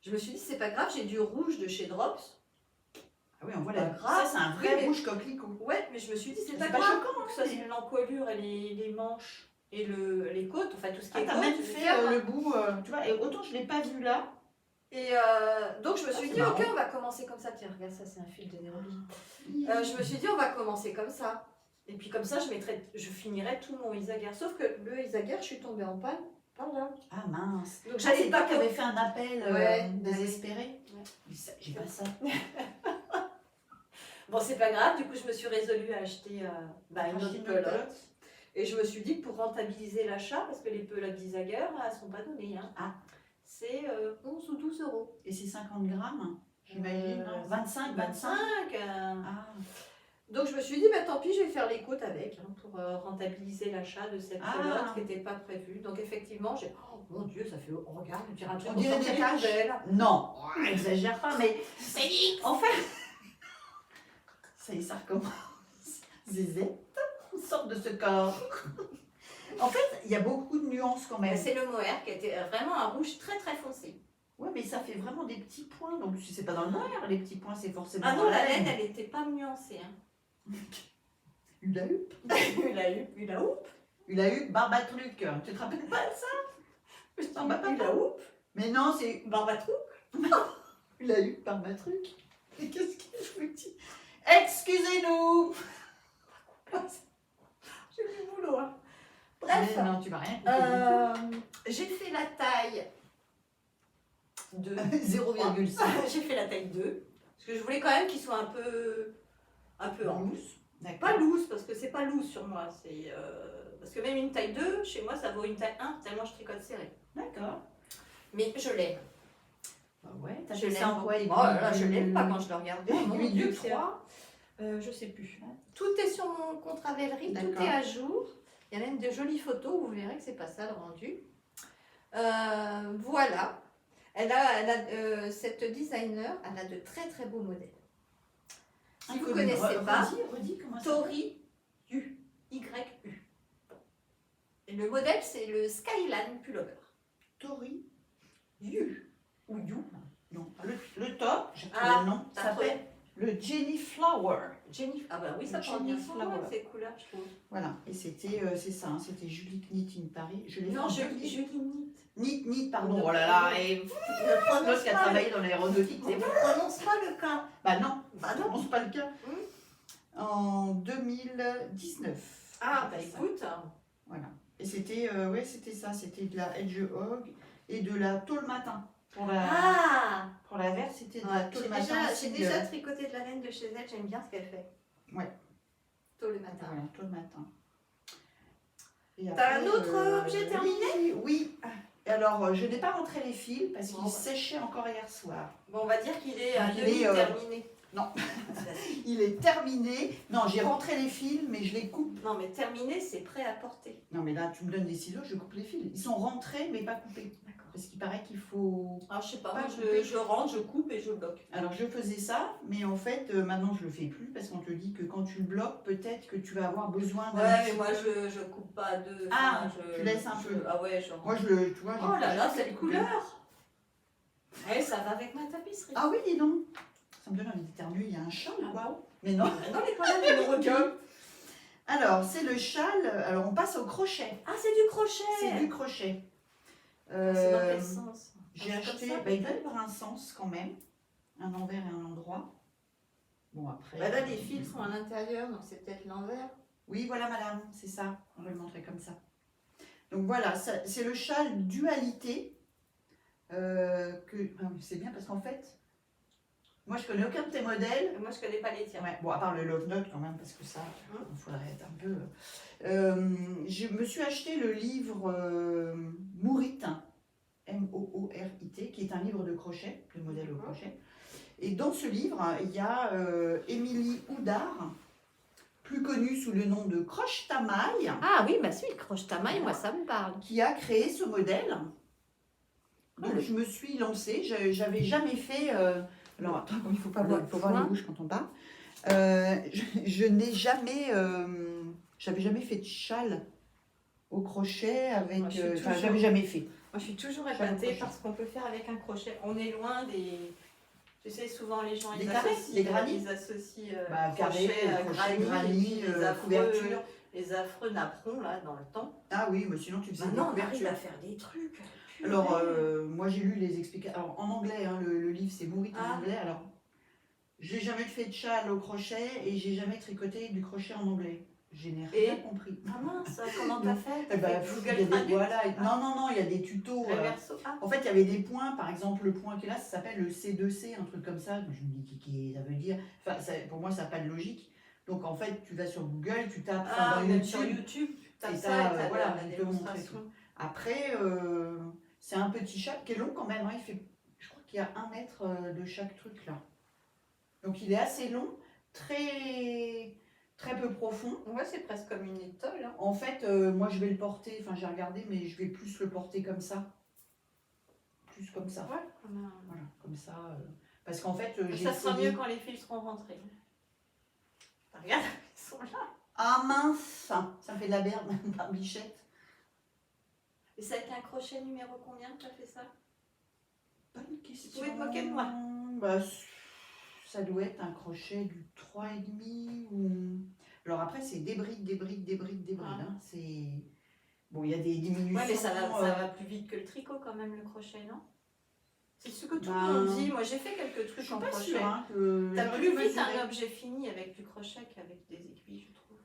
Je me suis dit, c'est pas grave, j'ai du rouge de chez Drops. Ah oui, on voit Pas la grave. Ça, c'est un vrai Oui, mais- rouge coquelicot. Ouais, mais je me suis dit, c'est C'est pas pas grave, choquant, que ça c'est l'encolure et les manches et les côtes, enfin tout ce qui Ah, est t'as côte, même je fait garde. le bout, tu vois, et autant je l'ai pas vu là. Et donc je me suis c'est dit, marrant. ok, on va commencer comme ça. Tiens, regarde, ça c'est un fil de Nairobi. Je me suis dit, on va commencer comme ça. Et puis comme ça, je finirai tout mon Isager. Sauf que le Isager, je suis tombée en panne par là. Ah mince. Donc Ah, j'allais c'est pas toi qui avais fait un appel Ouais, désespéré. ouais. Mais ça, j'ai pas ça. Bon, c'est pas grave, du coup, je me suis résolue à acheter une Acheter autre une pelote. pelote. Et je me suis dit que pour rentabiliser l'achat, parce que les pelotes d'Isager, elles sont pas données, hein, Ah. c'est 11 ou 12 euros. Et c'est 50 grammes, j'imagine. non 25. 25. Ah. Donc je me suis dit, bah, tant pis, je vais faire les côtes avec, hein, pour rentabiliser l'achat de cette Ah. pelote qui n'était pas prévue. Donc effectivement, oh mon Dieu, ça fait, on regarde, on dirait un truc On dirait sortait des des taches. poubelles. Non, exagère pas, mais en fait, ça y est, ça recommence. Zézette, on sort de ce corps. En fait, il y a beaucoup de nuances quand même. C'est le mohair qui était vraiment un rouge très très foncé. Ouais, mais ça fait vraiment des petits points. Donc, si c'est pas dans le noir, les petits points, c'est forcément Ah non, dans la laine, elle n'était pas nuancée. Hein. Hula hoop. Hula hoop. Hula hoop, barbatruc. Tu te rappelles pas de ça? Barbatruc. Hula hoop. Mais non, c'est Barbatrou. hula hoop, barbatruc. Mais qu'est-ce que je vous dis? Excusez-nous. J'ai du boulot. Hein. Bref, Mais non, tu vas rien. j'ai fait la taille de 0,5. J'ai fait la taille 2. Parce que je voulais quand même qu'il soit un peu en loose. D'accord. Pas loose, parce que c'est pas loose sur moi. Parce que même une taille 2, chez moi, ça vaut une taille 1, tellement je tricote serré. D'accord. Mais je l'aime. Bah ouais, t'as Je fait l'aime. ça en quoi? Oh là là, je l'aime pas quand je le regarde. Oh, mon Aiguille Dieu, de c'est- 3. Je sais plus. Tout est sur mon compte Ravelry, tout D'accord. est à jour. Il y a même de jolies photos, vous verrez que c'est pas ça le rendu. Voilà. Cette designer, elle a de très très beaux modèles. Si vous ne connaissez pas, redis comment ça Tori Y-U. Et le modèle, c'est le Skyline Pullover. Tori You. Ou you. Non, le top, j'ai trouvé Ah, le nom, t'as s'appelle le Jenny Flower. Jennifer. Ah bah oui, ça Jennifer prend bien son nom, Flower. ces couleurs, je trouve. Voilà, et c'était c'est ça, hein, c'était Julie Knit in Paris. Je l'ai fait Non, en Julie Knit. Knit, pardon, oh là là, et Ne prononce l'autre qui a pas travaillé dans l'aéronautique, le... c'est ne bon. prononce pas le cas. Bah non, Bah je non. pense pas le cas. En 2019. Ah, j'ai bah fait ça. écoute. Voilà. Et c'était ouais, c'était ça, c'était de la hedgehog et de la tôle matin. Ah, Pour la verte, c'était de la ouais, tôle j'ai matin. déjà, aussi, j'ai déjà tricoté de la laine de chez elle, j'aime bien ce qu'elle fait. Ouais. Tôt le matin. Voilà, tôle matin. Et T'as après, un autre objet terminé? Oui. Et alors, je n'ai pas rentré les fils parce Bon, qu'ils bah. séchaient encore hier soir. Bon, on va dire qu'il est à Donc, il demi est, terminé. non. Il est terminé. Non, j'ai rentré les fils, mais je les coupe. Non, mais terminé, c'est prêt à porter. Non, mais là, tu me donnes des ciseaux, je coupe les fils. Ils sont rentrés, mais pas coupés. D'accord. Parce qu'il paraît qu'il faut... Alors, je sais pas, Pas moi, coupé. je rentre, je coupe et je bloque. Alors, je faisais ça, mais en fait, maintenant, je le fais plus parce qu'on te dit que quand tu le bloques, peut-être que tu vas avoir besoin d'un... Ouais, mais moi, je coupe pas deux. Ah, enfin, je, tu laisses un peu. Ah ouais, je rentre. Moi, je le... Tu vois, Oh là là, je cette coupe. couleur! Ouais, ça va avec ma tapisserie. Ah oui, dis donc. Ça me donne envie d'éternuer. Il y a un chat ou quoi? bon? Mais non. Non, les problèmes de me recul. Alors, c'est le châle. Alors, on passe au crochet. Ah, c'est du crochet! C'est du crochet. C'est dans quel sens? J'ai Ah, c'est acheté... comme ça, bah, il doit y peut-être. avoir un sens quand même. Un envers et un endroit. Bon, après... Bah là, les fils sont à l'intérieur, donc c'est peut-être l'envers. Oui, voilà, madame. C'est ça. On va le montrer comme ça. Donc, voilà. C'est le châle dualité. C'est bien parce qu'en fait... Moi, je connais aucun de tes modèles. Moi, je connais pas les tiens. Ouais, bon, à part le Love Note quand même, parce que ça, il faut l'arrêter un peu. Je me suis acheté le livre Mourit, M-O-O-R-I-T, qui est un livre de crochet, de modèle au crochet. Et dans ce livre, il y a Émilie Houdard, plus connue sous le nom de Croche ta maille, Ah oui, bah si, le croche ta maille, moi, ça me parle. qui a créé ce modèle. Donc, Cool. je me suis lancée, j'avais jamais fait... alors, attends, il faut pas voir, il faut voir les bouches quand on parle. Je n'ai jamais... j'avais jamais fait de châle au crochet avec... Moi, je suis Enfin, toujours- j'avais jamais fait. Moi, je suis toujours Châle au épatée crochet. parce qu'on peut faire avec un crochet. On est loin des... Tu sais, souvent, les gens, Des ils carrés, associent, des granits. ils associent Carré, crochet, granit, couverture. les affreux napperons, là, dans le temps. Ah oui, mais sinon tu faisais Maintenant, des on arrive couvertures. à faire des trucs. Alors, moi j'ai lu les explications. Alors, en anglais, hein, le livre c'est Mourit en Ah. anglais. Alors, j'ai jamais fait de châle au crochet et j'ai jamais tricoté du crochet en anglais. Je n'ai rien Et compris. Ah mince, comment t'as fait? Eh ben, Fait il y a Google des, Traduct? voilà. Non, il y a des tutos. Reverso. Ah. En fait, il y avait des points, par exemple, le point qui est là, ça s'appelle le C2C, un truc comme ça. Je me dis, ça veut dire. Enfin, pour moi, ça n'a pas de logique. Donc, en fait, tu vas sur Google, tu tapes Ah, dans même YouTube. sur YouTube, tu tapes Et ça t'as, et t'as voilà, la je te montre démonstration. Après, c'est un petit chat qui est long quand même. Hein. Je crois qu'il y a 1 mètre de chaque truc là. Donc, il est assez long, très peu profond. Ouais, c'est presque comme une étole. Hein. En fait, moi, je vais le porter. Enfin, j'ai regardé, mais je vais plus le porter comme ça. Plus comme ça. Ouais, comme un... Voilà, comme ça. Parce qu'en fait, j'ai Ça sera essayé- mieux quand les fils seront rentrés. Regarde, ils sont là. Ah mince, ça me fait de la merde, par bichette. Et c'est avec un crochet numéro combien que tu as fait ça? Bonne question. Tu pouvais te moquer de moi. Bah, ça doit être un crochet du 3,5 ou... Alors après, c'est des brides. Ah. Hein. C'est... Bon, il y a des diminutions. Ouais, mais ça va plus vite que le tricot quand même, le crochet, non? C'est ce que tout Bah, le monde dit. Moi, j'ai fait quelques Je trucs suis en pas crochet. sûre hein, que... T'as j'aurais plus dû vite mesurer. un objet fini avec du crochet qu'avec des aiguilles, je trouve.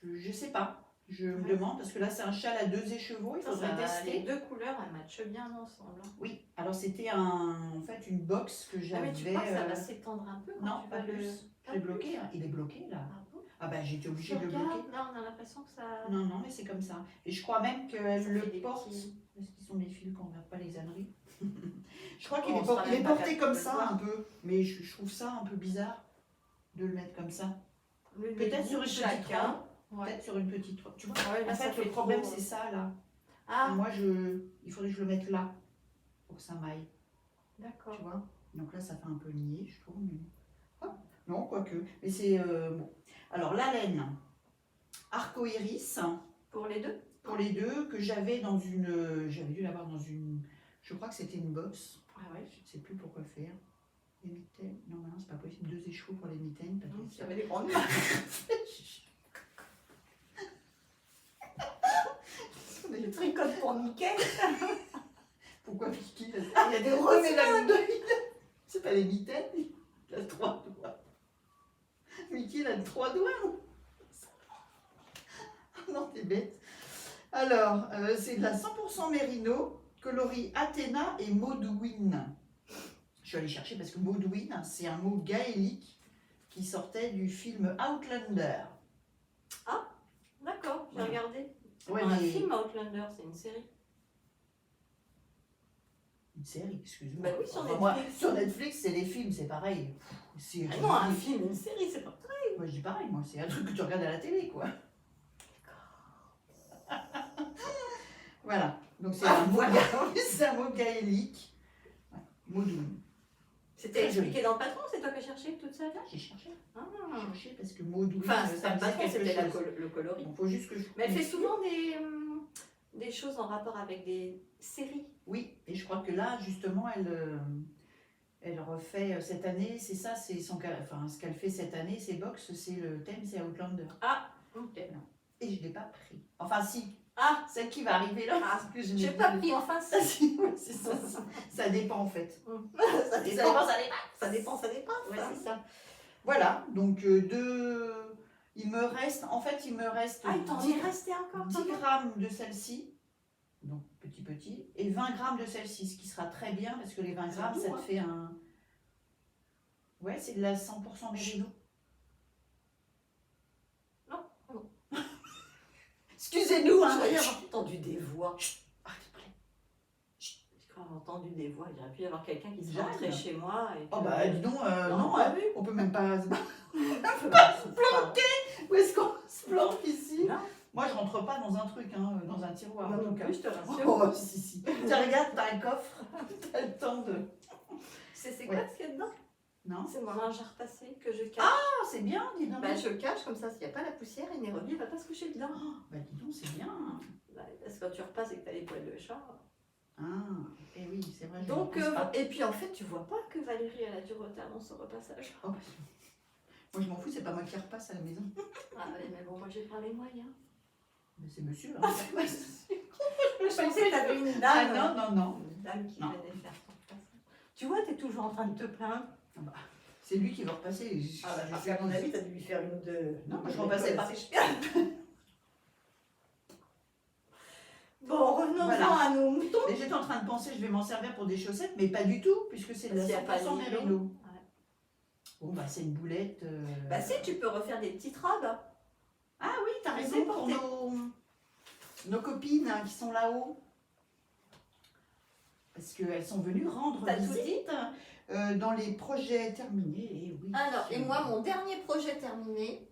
Je sais pas. Je me Ouais. demande, parce que là, c'est un châle à 2 écheveaux, il faudrait Les tester. deux couleurs, elles matchent bien ensemble. Hein. Oui, alors c'était en fait une box que Ah, j'avais... mais tu crois que ça va s'étendre un peu quand Non, tu pas vas le... plus. Pas Je l'ai plus. bloqué, hein. Il est bloqué là. Ah bon? Ah bah j'étais Tu obligée de le bloquer. regardes, là, on a l'impression que ça... Non, mais c'est comme ça. Et je crois même qu'elle Ça le fait des porte. petits- Est-ce qu'ils sont des fils qu'on ne regarde pas les âneries? Je crois qu'il On est, sera il est même pas porté capable comme de le ça voir. un peu. Mais je trouve ça un peu bizarre de le mettre comme ça. Le Peut-être sur goût une de petite chacun. robe. Ouais. Peut-être sur une petite robe. Tu vois, Ouais, là, en ça fait, le fait problème, trop- c'est ça là. Ah, Moi, il faudrait que je le mette là pour que ça m'aille. d'accord. Tu vois? Donc là, ça fait un peu niais, je trouve. Mais... Ah, non, quoique. Mais c'est bon. Alors, la laine arco-iris. Pour les deux? pour les deux, que j'avais dans une... J'avais dû l'avoir dans une... Je crois que c'était une box. Ah ouais. Je ne sais plus pourquoi faire. Les mitaines. Non, maintenant, c'est pas possible. 2 échevaux pour les mitaines. Patricia. J'avais des grandes Je tricote pour Mickey. Pourquoi Mickey Il y a des roses. mais la c'est pas les mitaines. Il a 3 doigts. Mickey, il a 3 doigts. Non, t'es bête. Alors, c'est de la 100% mérino, coloris Athéna et Maudouin. Je suis allée chercher parce que Maudouin, c'est un mot gaélique qui sortait du film Outlander. D'accord, j'ai Voilà. regardé. C'est Ouais, pas un mais- film Outlander, c'est une série. Une série, excuse-moi. Bah oui, sur Enfin, moi, Netflix. sur Netflix, c'est les films, c'est pareil. C'est Ah non, un film, une série, c'est pas pareil. Moi, je dis pareil, moi, c'est un truc que tu regardes à la télé, quoi. Voilà. Donc, c'est un mot, c'est un mot gaélique. Ouais. Maudouin. C'était Très joli. expliqué dans le patron, c'est toi qui as cherché toute seule Là, j'ai cherché. Ah. J'ai cherché parce que Maudouin, Enfin, ça c'est pas me le dit patron, quelque c'était chose. le coloris. Il faut juste que je... Mais elle fait souvent des choses en rapport avec des séries. Oui, et je crois que là, justement, elle refait cette année, c'est ça, c'est son, enfin, ce qu'elle fait cette année, c'est box, c'est le thème, c'est Outlander. Ah, ok. Et je ne l'ai pas pris. Enfin, si, Ah, celle qui va arriver là, Ah, parce que je n'ai j'ai pas pris, enfin Ah, si. si, ouais, c'est ça, ça dépend en fait. Ça dépend, ça dépend, ça dépend. Ouais, c'est ça. Voilà, donc il me reste, en fait, il me reste Ah, il t'en 10 est resté encore 10 grammes de celle-ci, donc petit, et 20 grammes de celle-ci, ce qui sera très bien parce que les 20 grammes, doux, ça te hein. fait un... Ouais, c'est de la 100% mérino. Non. Excusez-nous, hein. J'aurais avoir entendu des voix. Ah, s'il te plaît. J'ai quand même entendu des voix. Il aurait pu y avoir quelqu'un qui serait Jeanne. rentré chez moi. Et Oh bah dis donc, non, pas vu. on peut même pas... Planqué. Où est-ce qu'on se planque ici? Non, Moi, je rentre pas dans un truc, hein, dans un tiroir. moi en non tout cas. plus, je te rassure. Oh, si. Tiens, regarde, t'as un coffre. T'as le temps de... C'est quoi Ouais. ce qu'il y a dedans? Non? C'est mon linge à repasser que je cache. Ah, c'est bien, dis donc. Bah, je le cache comme ça, s'il n'y a pas la poussière, et Nairobi ne va pas se coucher dedans. Oh, bah dis donc, c'est bien. Bah, parce que quand tu repasses et que tu as les poils de chat. Ah, et oui, c'est vrai. je Donc, ne pense pas. et puis en fait, tu vois pas que Valérie elle a du retard dans son repassage. Oh, bah, moi, je m'en fous, c'est pas moi qui repasse à la maison. Ah ouais, mais bon, moi j'ai pas les moyens. Mais c'est monsieur. Hein. Je pensais que t'avais une Ah dame. non, non, non. Une dame qui Non. venait faire ton repassage. Tu vois, t'es toujours en train de te plaindre. Ah bah, c'est lui qui va repasser. Parce qu'à mon avis, t'as dû lui faire une ou deux. Non, moi, je repassais pas. Bon, revenons-en Voilà. à nos moutons. Mais j'étais en train de penser, je vais m'en servir pour des chaussettes, mais pas du tout, puisque c'est de Parce la qu'il y a pas de 100% nylon. mérino. Ouais. Bon, bah, c'est une boulette. Bah si, tu peux refaire des petites robes. Ah oui, t'as Mais raison c'est pour porté. nos copines hein, qui sont là-haut. Parce qu'elles sont venues rendre T'as tout visite dans les projets terminés. Et oui. Alors, et moi, mon dernier projet terminé,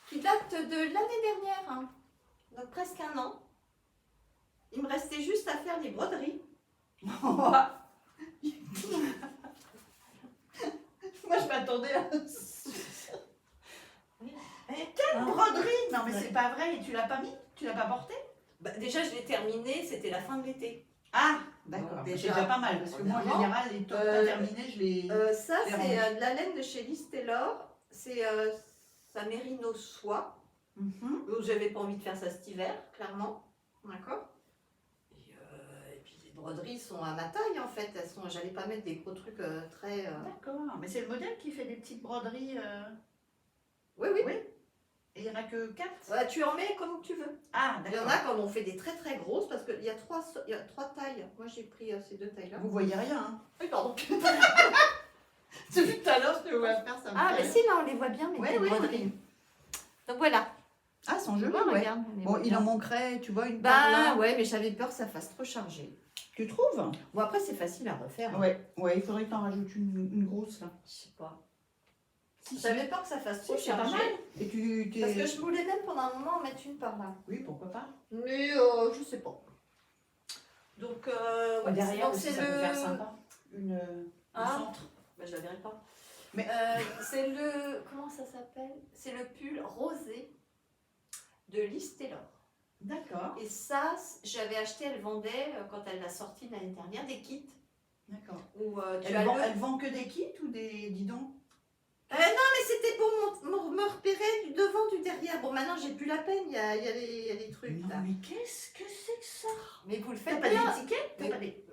qui date de l'année dernière, hein, donc presque un an, il me restait juste à faire des broderies. Moi, je m'attendais à... Quelle broderie! Non, mais c'est pas vrai. Et tu l'as pas mis? Tu l'as pas porté? Bah, déjà, je l'ai terminé, c'était la fin de l'été. Ah, d'accord. Bon, C'est déjà, déjà pas mal, parce que moi, en premièrement, général, les tops euh, pas terminés, je les... Ça, Les c'est range. de la laine de chez Liz Taylor. C'est sa mérino soie. Mhm. Donc, j'avais pas envie de faire ça cet hiver, clairement. D'accord. Et puis, les broderies sont à ma taille, en fait. J'allais pas mettre des gros trucs très... D'accord. Mais c'est le modèle qui fait des petites broderies... Oui, oui. Oui. Et il n'y en a que 4? Ouais, tu en mets comme tu veux. Ah, Il y en d'accord. a quand on fait des très très grosses, parce qu'il y a trois tailles. Moi, j'ai pris ces deux tailles-là. Vous voyez rien, hein? Oui, pardon. Depuis tout à l'heure, je te vois faire ça. Ah, mais si, là, on les voit bien, mais Ouais, des oui, broderies. oui. Donc voilà. Ah, sont jolis, Regarde, ouais. regarde, on les Bon, voit il bien. en manquerait, tu vois, une par Bah là. ouais, mais j'avais peur que ça fasse trop chargé. Tu trouves? Bon, après, c'est facile à refaire. hein. Ouais, ouais, il faudrait que tu en rajoutes une grosse, là. Je sais pas. Si, J'avais peur que ça fasse trop Si, c'est pas chargé. mal. Et tu... t'es- Parce que je voulais même pendant un moment en mettre une par là. Oui, pourquoi pas? Mais je sais pas. Donc, ouais, Derrière donc aussi, c'est ça le... peut faire sympa. Le Ah. centre. Bah, je la verrai pas. Mais- c'est le... Comment ça s'appelle? C'est le pull rosé de Liz Taylor. D'accord, Et ça, j'avais acheté, elle vendait, quand elle l'a sorti l'année dernière, des kits. d'accord. Où tu Elle as vend, le... elle vend que des kits ou des... Dis donc. Non, mais c'était pour me repérer du devant, du derrière. Bon, maintenant, j'ai plus la peine, il y a des trucs Non, là. mais qu'est-ce que c'est que ça? Mais vous le T'as faites pas bien. d'étiquette? T'as Mais- pas des...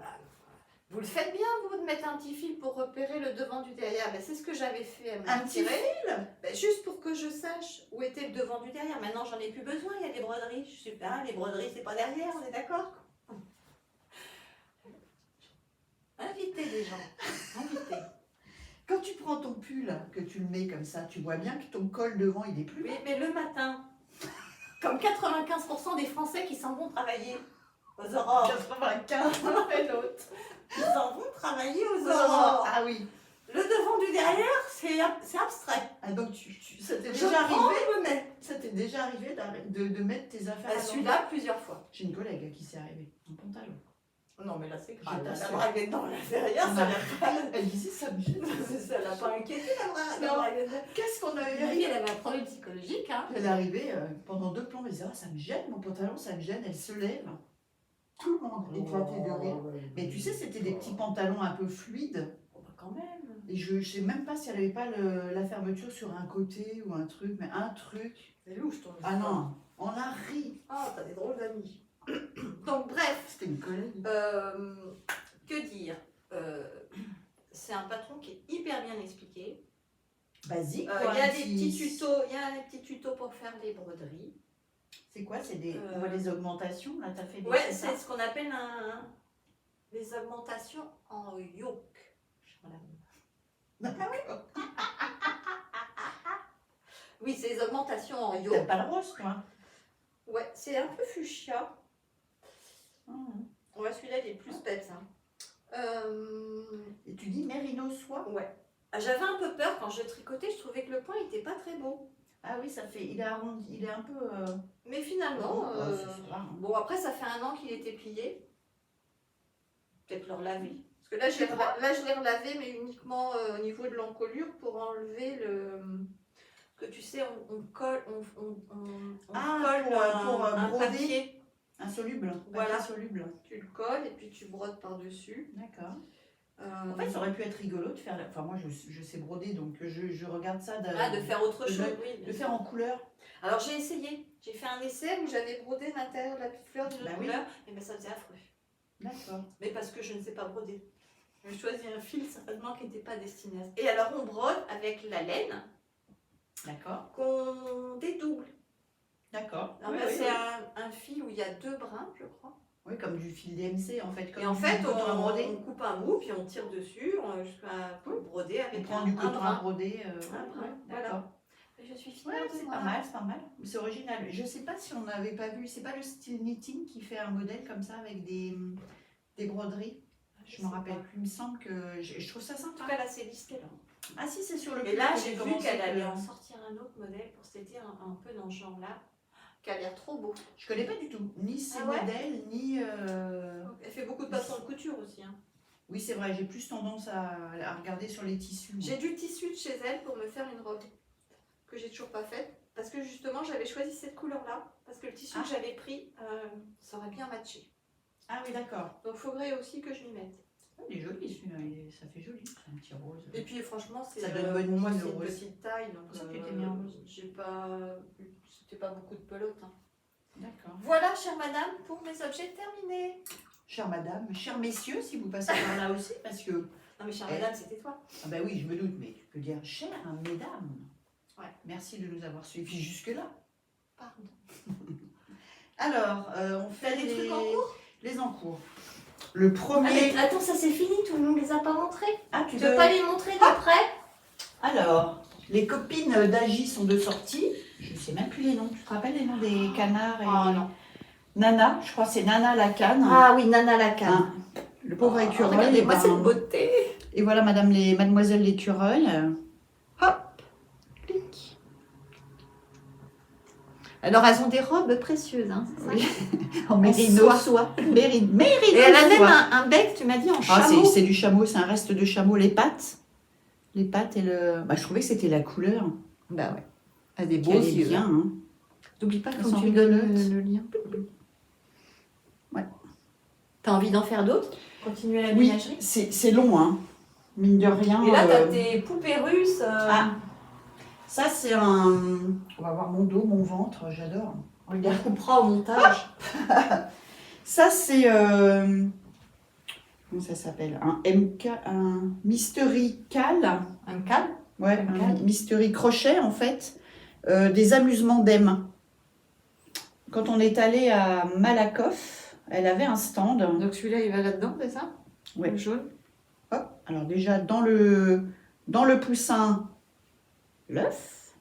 Vous le faites bien, vous, de mettre un petit fil pour repérer le devant du derrière. Ben, c'est ce que j'avais fait. Elle m'a Un petit retiré. fil? Ben, juste pour que je sache où était le devant du derrière. Maintenant, j'en ai plus besoin. Il y a des broderies. Je sais pas, les broderies, c'est pas derrière, on est d'accord? Invitez les gens. Invitez. Quand tu prends ton pull, que tu le mets comme ça, tu vois bien que ton col devant, il est plus bas. Mais le matin, comme 95% des Français qui s'en vont travailler aux aurores. 95. Et l'autre. Ils s'en vont travailler aux Oh, aurores. ah oui. Le devant du derrière, c'est abstrait. Ah, donc ça t'est Je déjà prends, arrivé, je le mets. ça t'est déjà arrivé de mettre tes affaires à l'envers? Celui-là, plusieurs fois. J'ai une collègue à qui c'est arrivé, en pantalon. Non, mais là, c'est grave. grave. La La braguette dans la derrière, ça l'a pas... Elle disait ça me gêne. Ça l'a pas inquiété, la Non. braguette. Qu'est-ce qu'on a eu? Ma fille, elle avait un problème psychologique, hein. Elle est arrivée pendant 2 plombs, elle disait ah, ça me gêne, mon pantalon, ça me gêne. Elle se lève. Tout le monde éclatait de rire. Mais tu sais, c'était des petits pantalons un peu fluides. Oh, bah, quand même. Et je sais même pas si elle avait pas la fermeture sur un côté ou un truc, mais un truc. C'est louche, ton Ah non, on a ri. Ah, t'as des drôles d'amis. Donc, bref. C'était une collègue. Que dire c'est un patron qui est hyper bien expliqué. Basique. Il quoi, y a un des petits tutos, il y a des petits tutos pour faire des broderies. C'est quoi? C'est des, on voit des augmentations là, t'as fait des. Ouais, c'est ce qu'on appelle des augmentations en yoke. D'accord. Oui, c'est des augmentations en T'as yoke. pas le rose, toi. Ouais, c'est un peu fuchsia. Ouais, celui-là, il est plus peps. Hein. Et tu dis mérino soie? Ouais. Ah, j'avais un peu peur quand je tricotais, je trouvais que le point n'était pas très beau. Ah oui, ça fait. Il est arrondi, il est un peu. Mais finalement, c'est ça, hein. bon, après, ça fait 1 an qu'il était plié. Peut-être le relaver. Parce que là, je l'ai relavé, mais uniquement au niveau de l'encolure pour enlever le. Que tu sais, on colle, on Ah, colle pour un broder. papier. Insoluble. Papier Voilà. soluble. Tu le colles et puis tu brodes par-dessus. D'accord. En fait, ça aurait pu être rigolo de faire. Enfin, moi, je sais broder, donc je regarde ça. De faire autre chose, oui. De faire en couleur. Alors j'ai essayé. J'ai fait un essai où j'avais brodé l'intérieur de la petite fleur d'une autre Bah oui. couleur. Et bien ça faisait affreux. D'accord. Mais parce que je ne sais pas broder. J'ai choisi un fil certainement qui n'était pas destiné à ça. Et alors on brode avec la laine D'accord. qu'on dédouble. D'accord. Alors Oui, là, oui, c'est oui. un fil où il y a 2 brins, je crois. Oui, comme du fil DMC en fait. Comme Et en du fait, coton à broder. on coupe un bout, puis on tire dessus jusqu'à broder On avec prend un du coton à brin. broder. Un brin, ouais, voilà. d'accord. Et je suis Ouais, fière de c'est moi. pas mal, c'est pas mal. C'est original. Je sais pas si on n'avait pas vu. C'est pas le style knitting qui fait un modèle comme ça avec des broderies. Je me sais rappelle pas. plus. Il me semble que je trouve ça En tout sympa. cas, là, c'est listé là. Ah si, c'est sur le. Et pull là, que j'ai vu commencé qu'elle allait que- en sortir un autre modèle pour cet été, un peu dans ce genre-là, qui a l'air trop beau. Je connais pas du tout. Ni ces Ah ouais modèles, ni. Elle fait beaucoup de patrons de couture aussi. Hein. Oui, c'est vrai. J'ai plus tendance à regarder sur les tissus. J'ai du tissu de chez elle pour me faire une robe que j'ai toujours pas faite. Parce que justement, j'avais choisi cette couleur-là. Parce que le tissu que j'avais pris, ça aurait bien matché. Ah oui, d'accord. Donc, il faudrait aussi que je m'y mette. Il est joli celui-là. Ça fait joli. C'est un petit rose. Et puis, franchement, c'est Ça donne bonne moi, mine, c'est le une rose. petite taille. Donc, C'est ça que tu t'es mis en rose. c'était pas beaucoup de pelote. Hein. D'accord. Voilà, chère madame, pour mes objets terminés. Chère madame, chers messieurs, si vous passez par là aussi, parce que. Non, mais chère madame, c'était toi. Ah ben oui, je me doute, mais tu peux dire chères mesdames. Ouais. Merci de nous avoir suivis jusque-là. Pardon. Alors, on fait T'as des trucs en cours? les encours. Le premier. Attends, ça c'est fini, tout le monde les a pas montrés. Ah, Tu veux pas les montrer de près? Alors, les copines d'Agi sont de sortie. Je ne sais même plus les noms. Tu te rappelles les noms des canards et... Oh non. Nana, je crois que c'est Nana la canne. Ah oui, Nana la canne. Hein, le pauvre écureuil. Regardez-moi ben, cette beauté. Et voilà mademoiselle l'écureuil. Hop, clic. Alors elles ont des robes précieuses, hein, c'est ça? Oui. En mérino soie. soie. Mérino Et elle a même soie. un bec, tu m'as dit, en Ah, chameau. c'est du chameau, c'est un reste de chameau. Les pattes et le. Bah, je trouvais que c'était la couleur Bah ouais. Elle a des qui allait bien. Hein. N'oublie pas Elles quand sont tu me donnes rigolotes. le lien. Ouais. T'as envie d'en faire d'autres? Continuer la Oui, ménagerie? c'est long, hein. Mine de rien. Et là, t'as tes poupées russes. Ah, ça c'est un... On va voir mon dos, mon ventre, j'adore. On Regarde. coupera au montage. Ça c'est... Comment ça s'appelle? Un MK, un Mystery Cal. Un calme. Ouais, Un un cal. Mystery Crochet en fait. Des amusements d'Em. Quand on est allé à Malakoff, elle avait un stand. Donc celui-là, il va là-dedans, c'est ça? Ouais. Le jaune. Hop, alors déjà dans le poussin, l'œuf.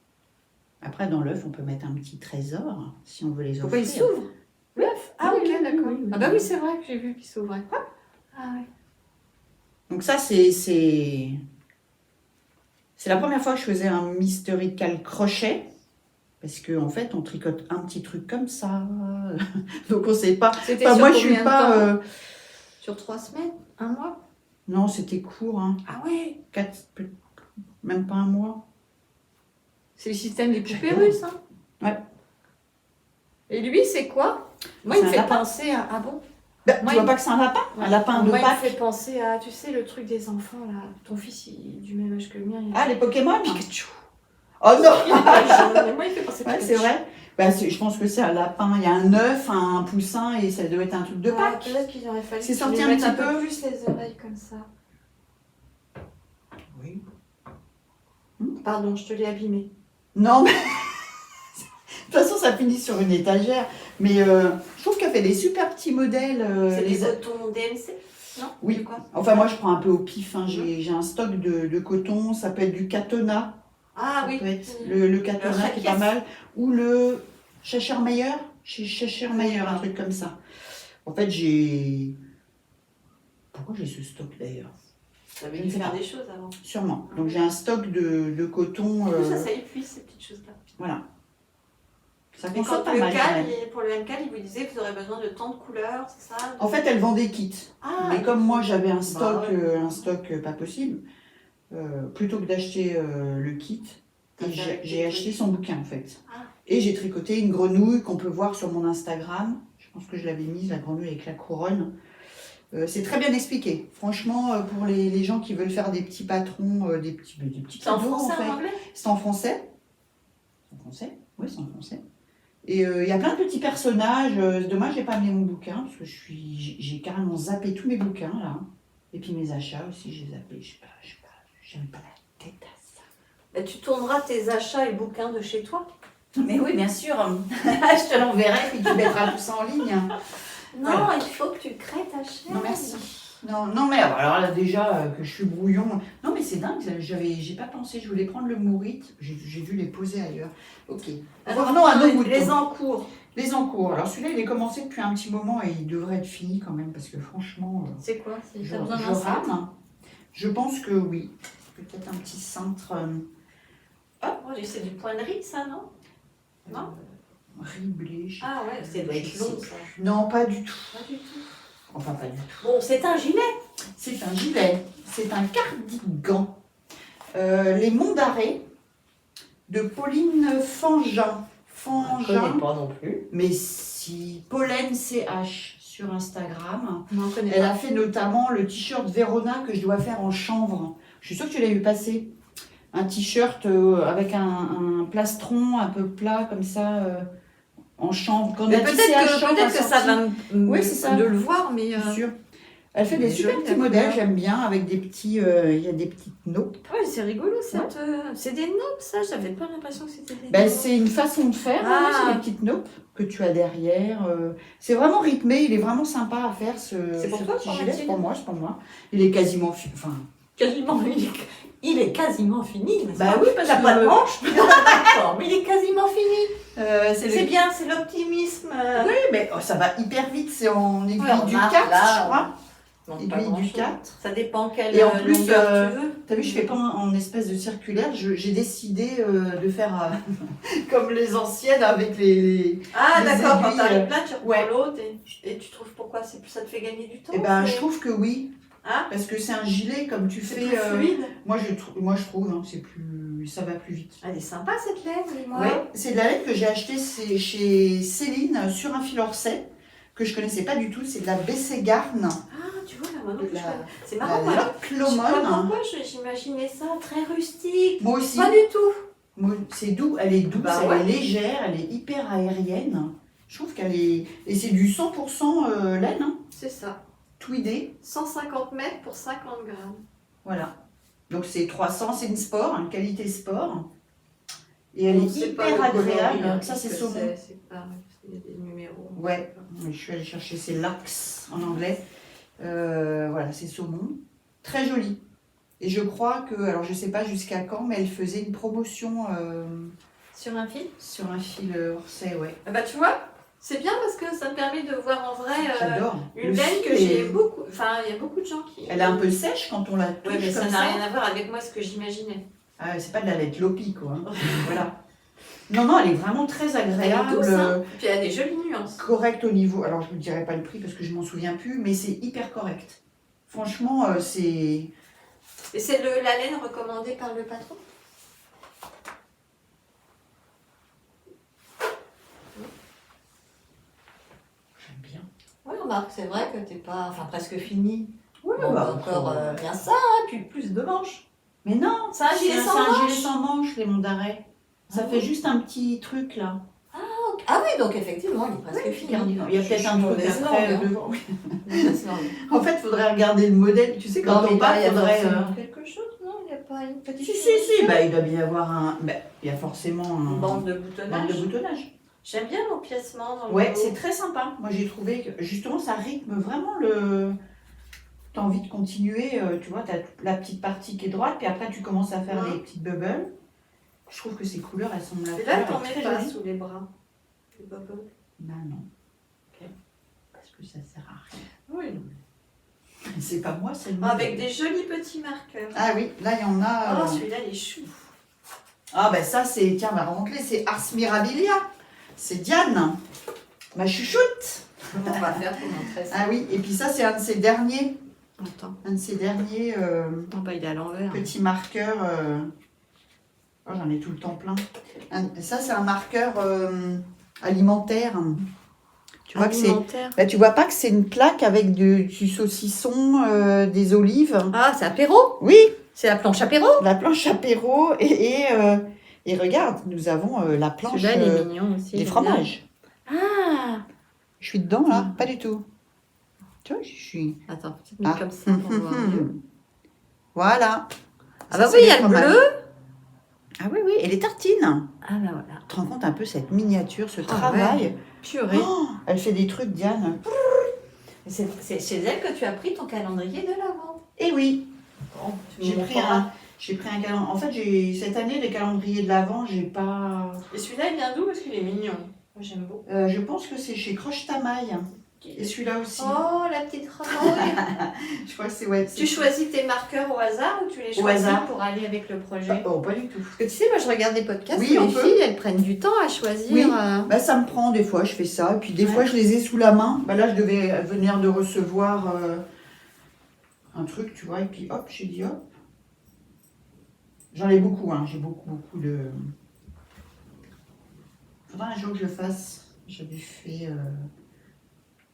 Après dans l'œuf, on peut mettre un petit trésor si on veut les Pourquoi il offrir. s'ouvre? L'œuf? Ah, Oui, ok, oui, d'accord. oui, oui. Ah bah oui, c'est vrai que j'ai vu qu'il s'ouvrait. Ah ouais. Donc ça c'est la première fois que je faisais un Mystery Cal crochet. Parce qu'en fait, on tricote un petit truc comme ça. Donc on sait pas. C'était Enfin, sur moi je suis combien de pas. temps? Sur 3 semaines? Un mois? Non, c'était court. Hein. Ah ouais. Même pas un mois. C'est le système des poupées J'adore. russes, hein? Ouais. Et lui, c'est quoi? Moi, C'est il me un fait lapin. penser à... Ah bon? Bah, Moi, tu vois il- pas que c'est un lapin? Un lapin de Moi, il me Pâques. fait penser à, tu sais, le truc des enfants, là. Ton fils, il est du même âge que le mien. Il Ah, les Pokémon? Pikachu. Oh non! Il est pas jaune, mais moi, il fait penser à Ouais, Pikachu. c'est vrai. Bah, je pense que c'est un lapin. Il y a un œuf, un poussin et ça doit être un truc de Ah, Pâques. peut-être qu'il aurait fallu C'est que sorti tu un lui mettes petit un peu peu. plus les oreilles comme ça. Oui. Pardon, je te l'ai abîmé. Non, mais. De toute façon, ça finit sur une étagère. Mais je trouve qu'elle fait des super petits modèles. C'est les- des cotons DMC? Non? Oui. De quoi? Enfin, moi, je prends un peu au pif. Hein. J'ai un stock de coton. Ça peut être du Katona. Ah Ça oui. peut être le Katona qui est pas Rakias. mal. Ou le Cheshire-Meyer. Chez Cheshire-Meyer, un D'accord. truc comme ça. En fait, j'ai... Pourquoi j'ai ce stock d'ailleurs? Ça avait Je dû ne sais faire pas. des choses avant. Sûrement. Donc j'ai un stock de coton. Du coup, ça épuise ces petites choses-là. Voilà. Ça Mais consomme quand pas le mal. quand cal, même. pour le MCAL, il vous disait que vous aurez besoin de tant de couleurs, c'est ça? En fait, elle vend des kits. Ah, Mais comme moi, j'avais un stock, ouais. pas possible, plutôt que d'acheter le kit, T'as et fait avec j'ai des acheté trucs. son bouquin en fait. Ah. Et j'ai tricoté une grenouille qu'on peut voir sur mon Instagram. Je pense que je l'avais mise, la grenouille avec la couronne. C'est très bien expliqué. Franchement, pour les gens qui veulent faire des petits patrons, des petits C'est en cadeaux, français, fait. en anglais? C'est en français. En français? Oui, c'est en français. Et il y a plein de petits personnages. C'est dommage, j'ai pas amené mon bouquin parce que j'ai carrément zappé tous mes bouquins là. Et puis mes achats aussi, j'ai zappé. Je sais pas, j'aime pas la tête à ça. Bah, tu tourneras tes achats et bouquins de chez toi. Mais oui, bien sûr. Je te l'enverrai puis tu mettras tout ça en ligne. Non, Voilà. il faut que tu crées ta chaîne. Non, merci. Non, mais alors là déjà que je suis brouillon. Non, mais c'est dingue. J'ai pas pensé. Je voulais prendre le mourite. J'ai dû les poser ailleurs. Ok. Alors, Revenons à nos les moutons. encours. Les encours. Alors celui-là, il est commencé depuis un petit moment et il devrait être fini quand même parce que franchement, C'est quoi? je T'as besoin d'un cintre? rame. Je pense que oui. Peut-être un petit cintre Oh, c'est du poinerie, ça, non? Non? riblé. Je sais Ah ouais, pas, ça doit je être sais long, plus. ça. Non, pas du tout. Pas du tout. Enfin, pas du tout. Bon, c'est un gilet. C'est un gilet. C'est un cardigan. Les Monts d'Arrêt de Pauline Fangin. Fangin. pas non plus. Mais si, Pollen CH sur Instagram. Non, on connaît Elle pas. a fait notamment le t-shirt Verona que je dois faire en chanvre. Je suis sûre que tu l'as vu passer. Un t-shirt avec un plastron un peu plat comme ça en chanvre. Quand on Mais a peut-être tissé à que, chanvre peut-être que ça assorti, va Oui, c'est ça. de le voir, mais... je suis sûre. Elle fait des Mais super jolie, petits la modèles, couleur. j'aime bien, avec des petits... il y a des petites notes. Ouais, c'est rigolo, cette... C'est des notes, ça? J'avais pas l'impression que c'était des Ben, notes. c'est une façon de faire, Ah. c'est des petites notes que tu as derrière. C'est vraiment rythmé, il est vraiment sympa à faire ce C'est pour toi, petit pour gilet. Mathilde C'est pour moi, c'est pour moi. Il est quasiment... Enfin, Quasiment, il est quasiment fini, n'est-ce bah pas? oui, parce T'as que... pas de manche? D'accord, mais il est quasiment fini. c'est C'est le... bien, c'est l'optimisme. Oui, mais ça va hyper vite, c'est en aiguille Ouais, on du marque 4, là, je crois. Non, Aiguille pas du grand-chose. 4. Ça dépend quelle Et en plus, longueur tu veux. T'as vu, je fais pas en espèce de circulaire, j'ai décidé de faire comme les anciennes avec les... Ah les d'accord, quand aiguilles, t'arrives là, tu reprends ouais. l'autre et tu trouves pourquoi ça te fait gagner du temps? Eh ben, c'est- je trouve que oui, Hein? parce que c'est un gilet comme tu C'est fais... plus fluide. moi je trouve, hein, c'est plus... ça va plus vite. Elle est sympa cette laine, dis-moi. Ouais, c'est de la laine que j'ai achetée chez Céline sur un fil Orsay que je connaissais pas du tout. C'est de la Bességarn, Ah, tu vois, là, maintenant de que je la, connais. C'est la marrant, moi. Loc Je sais pas Lomone. pourquoi j'imaginais ça très rustique. Moi aussi. Pas du tout. C'est doux, elle est douce, Bah elle ouais. est légère, elle est hyper aérienne. Je trouve qu'elle est. Et c'est du 100% laine, hein, C'est ça. tweedé. 150 mètres pour 50 grammes. Voilà. Donc c'est 300, c'est une sport, une qualité sport. Et elle Donc, est c'est pas hyper le coloris, agréable. hein, Ça, c'est que saumon. C'est pas. Il y a des numéros. Ouais, je suis allée chercher, c'est Lax en anglais. Voilà, c'est saumon. Très joli. Et je crois que, alors je sais pas jusqu'à quand, mais elle faisait une promotion Sur un fil. sur un fil Orsay, ouais. Ah bah tu vois, c'est bien parce que ça me permet de voir en vrai J'adore. une Le laine que fil j'ai est- beaucoup. Enfin, il y a beaucoup de gens qui. Elle est un peu sèche quand on la touche Ouais, mais ça comme n'a ça. rien à voir avec moi ce que j'imaginais. Ah, ouais, c'est pas de la laine Lopi, quoi. Hein. Voilà. Non, non, elle est vraiment très agréable. Elle est douce, hein. Et puis elle a des jolies nuances. Correct au niveau. Alors, je ne dirai pas le prix parce que je m'en souviens plus, mais c'est hyper correct. Franchement, c'est. Et c'est la laine recommandée par le patron. J'aime bien. Oui, remarque, c'est vrai que t'es pas. Enfin, presque fini. Ouais, Bon, bah, encore bien ça, hein, puis plus de manches. Mais non, C'est un gilet sans c'est un manches. gilet sans manches, les monts d'arrêt. Ça Ah fait bon juste un petit truc là. Ah oui, donc effectivement, il est presque fini. Il y a peut-être un truc mauvaise après langue, hein. devant. Mauvaise langue. En fait, il faudrait regarder le modèle. Tu sais, quand Non, mais on parle, là, il y a faudrait. forcément quelque chose, non? Il n'y a pas une petite. Si, bah, il doit bien y avoir un. Bah, il y a forcément Une un. bande de bande boutonnage. de boutonnage. J'aime bien l'empiècement dans le Ouais, dos. c'est très sympa. Moi, j'ai trouvé que justement, ça rythme vraiment le. T'as envie de continuer, tu vois, t'as la petite partie qui est droite, puis après, tu commences à faire Ouais. des petites bubbles. Je trouve que ces couleurs, elles sont Et là, t'en très mets pas jolies. sous les bras. Les bubbles. Bah non. Parce que ça sert à rien. Oui. C'est pas moi, c'est le Avec modèle. des jolis petits marqueurs. Ah oui, là, il y en a. Oh, celui-là, il est chou. Ah ben ça, c'est. Tiens, bah, remonte-les, c'est Ars Mirabilia. C'est Diane, ma chouchoute. On va faire pour montrer ça. Ah oui, et puis ça, c'est un de ses derniers. Attends. Un de ses derniers Oh, bah, il est à l'envers. petits marqueurs. Oh, j'en ai tout le temps plein. Ça, c'est un marqueur alimentaire. Tu vois que c'est. Alimentaire. Bah, tu vois pas que c'est une plaque avec du saucisson, des olives. Ah, c'est apéro. Oui, C'est la planche apéro. la planche apéro. Et regarde, nous avons la planche Celui-là, il est mignon aussi. des j'aime fromages. bien. Ah. Je suis dedans là, pas du tout. Tu vois, je suis. Attends, peut-être mis Ah. comme ça pour voir mieux. Voilà. Ah Ça, bah c'est oui, il y les a le fromages. bleu. Ah oui, oui, et les tartines. Ah bah voilà. Tu te rends compte un peu cette miniature, ce Ah travail. ouais. Purée. Oh, elle fait des trucs, Diane. C'est chez elle que tu as pris ton calendrier de l'avant. Eh oui, Bon, tu j'ai me pris montreras. un calendrier. En fait, cette année, les calendriers de l'Avent, j'ai pas. Et celui-là, il vient d'où? Parce qu'il est mignon. Moi, j'aime beaucoup. Je pense que c'est chez Croche Tamaille. Et celui-là aussi. Oh, la petite ramouille. Je crois que c'est ouais. Tu choisis tes marqueurs au hasard ou tu les choisis hasard. pour aller avec le projet? Oh, pas du tout. Parce que tu sais, moi, je regarde des podcasts Oui, où on les peut. filles, elles prennent du temps à choisir. Oui. Bah, ça me prend des fois, je fais ça. Et puis des Ouais. fois, je les ai sous la main. Bah, là, je devais venir de recevoir un truc, tu vois. Et puis hop, j'ai dit hop. J'en ai beaucoup, hein. J'ai beaucoup de. Faudra un jour que je le fasse. J'avais fait.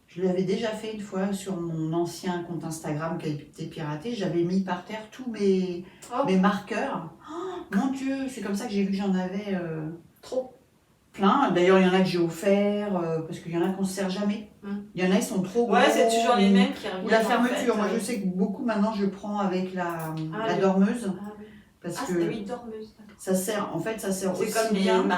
Je l'avais déjà fait une fois sur mon ancien compte Instagram qui a été piraté. J'avais mis par terre tous mes Oh. marqueurs. Oh, mon Dieu, c'est comme ça que j'ai vu que j'en avais Trop. plein. D'ailleurs, il y en a que j'ai offert parce qu'il y en a qu'on ne se sert jamais. Il y en a, ils sont trop gros. Ouais, c'est toujours les mêmes qui reviennent. Ou la en fermeture. fait. Moi, je sais que beaucoup maintenant, je prends avec la le- dormeuse. Ah oui. Parce Ah, que c'est oui, dormeuse. d'accord. ça sert, en fait, ça sert C'est aussi comme les bien.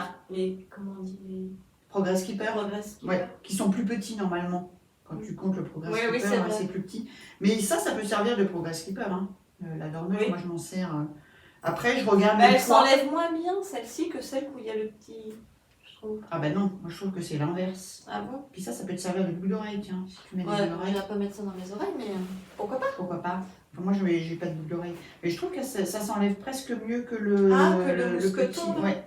comment on dit, les Progress Keeper. progress. Ouais, qui sont plus petits normalement. Quand tu comptes le Progress Oui, oui, Keeper, c'est vrai. c'est plus petit. Mais ça peut servir de Progress Keeper. Hein. La dormeuse, Oui. moi je m'en sers. Après, je regarde Mais les elle poids. s'enlève moins bien celle-ci que celle où il y a le petit. Je trouve. Ah ben non, moi je trouve que c'est l'inverse. Ah bon? Puis ça peut te servir de boucle d'oreille, tiens. Si tu mets des Ouais, boucles je d'oreille, vais pas mettre ça dans mes oreilles, mais pourquoi pas? pourquoi pas. Enfin, moi, j'ai pas de boucle d'oreille. Mais je trouve que ça s'enlève presque mieux que le, Ah, que le mousqueton, petit. là. Ouais.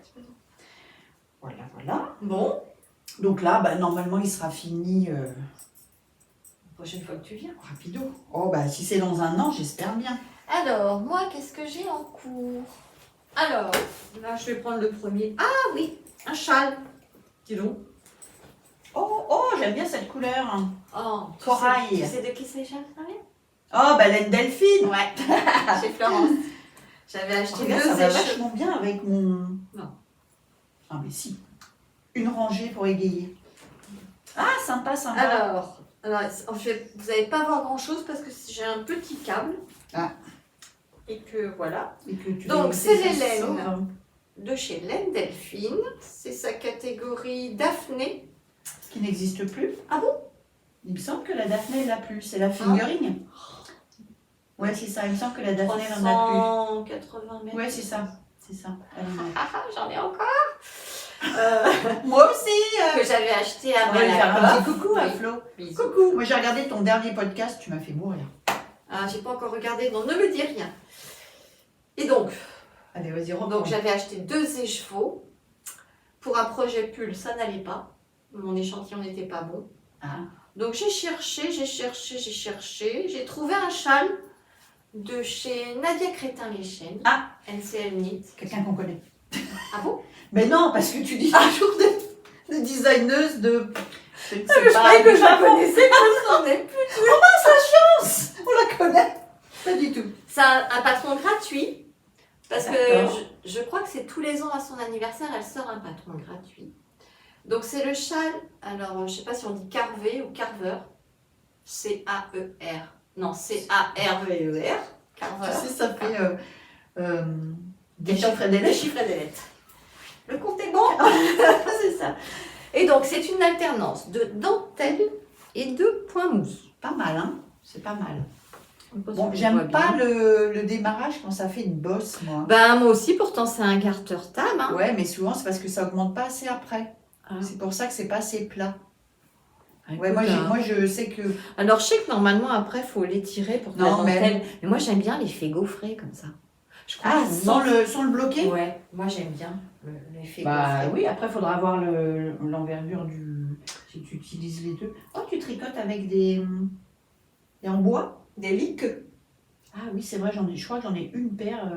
Voilà, voilà. Bon, Donc là, bah, normalement, il sera fini la prochaine fois que tu viens. rapido. Oh, bah si c'est dans un an, j'espère bien. Alors, moi, qu'est-ce que j'ai en cours? Alors, là, je vais prendre le premier. Ah oui, un châle. Dis donc. Oh, j'aime bien cette couleur. Oh, Corail. Tu sais de qui c'est, Châle, Oh, laine Delphine. Ouais, chez Florence. J'avais acheté Regarde, deux ça va écheveaux. vachement bien avec mon... Non. Ah, mais si. Une rangée pour égayer. Ah, sympa, sympa. Alors, en fait, vous n'allez pas voir grand chose parce que j'ai un petit câble. Ah. Et que voilà. Et que tu Donc, fais c'est ça les laines. sauve. De chez Laine Delphine. C'est sa catégorie Daphné. Qui n'existe plus. Ah bon? Il me semble que la Daphné, elle l'a plus. C'est la fingering. Ouais, c'est ça. Il me semble que la Daphné, elle en a 380 plus. mètres. Ouais, c'est ça. C'est ça. Elle en a. Ah, ah, j'en ai encore. Moi aussi. Que j'avais acheté à On va lui faire un Malakoff. petit coucou à Oui. Flo. Bisous. Coucou. Moi, j'ai regardé ton dernier podcast. Tu m'as fait mourir. Ah, j'ai pas encore regardé, donc ne me dis rien. Et donc, Allez, vas-y, reprends. Donc j'avais acheté 2 écheveaux. Pour un projet pull, ça n'allait pas. Mon échantillon n'était pas bon. Ah. Donc j'ai cherché. J'ai trouvé un châle de chez Nadia Crétin-Léchène. Ah. NCL Knit. Quelqu'un qu'on connaît. Ah bon? Mais non, parce que tu dis toujours des designeuses de... Je ne sais Je pas, croyais que du je la Japon. connaissais, je n'en ai plus. On la connaît. Pas du tout. C'est un patron gratuit. Parce que D'accord. je crois que c'est tous les ans à son anniversaire, elle sort un patron gratuit. Donc c'est le châle, alors je ne sais pas si on dit carvé ou carver. C-A-E-R. Non, C-A-R-V-E-R. Carver. Tu sais, ça fait des chiffres et des Le lettres. chiffre et des lettres. Le compte est bon. C'est ça. Et donc c'est une alternance de dentelle et de point mousse. Pas mal, hein. C'est pas mal. Bon, On voit j'aime pas bien. le démarrage quand ça fait une bosse, moi. Ben moi aussi, pourtant c'est un garter tam. Hein. Ouais, mais souvent, c'est parce que ça augmente pas assez après. Ah. C'est pour ça que c'est pas assez plat. Écoute, Ouais, hein. moi, je sais que... Alors je sais que normalement après il faut l'étirer pour que la Non, mais- dentelle. Mais moi j'aime bien l'effet gaufré comme ça. Je crois Ah, que sans le bloquer. Ouais, moi j'aime bien l'effet Bah gaufré. oui, après il faudra avoir l'envergure du... Si tu utilises les deux. Oh, tu tricotes avec des en bois. Des liques. Ah oui, c'est vrai, je crois que j'en ai une paire.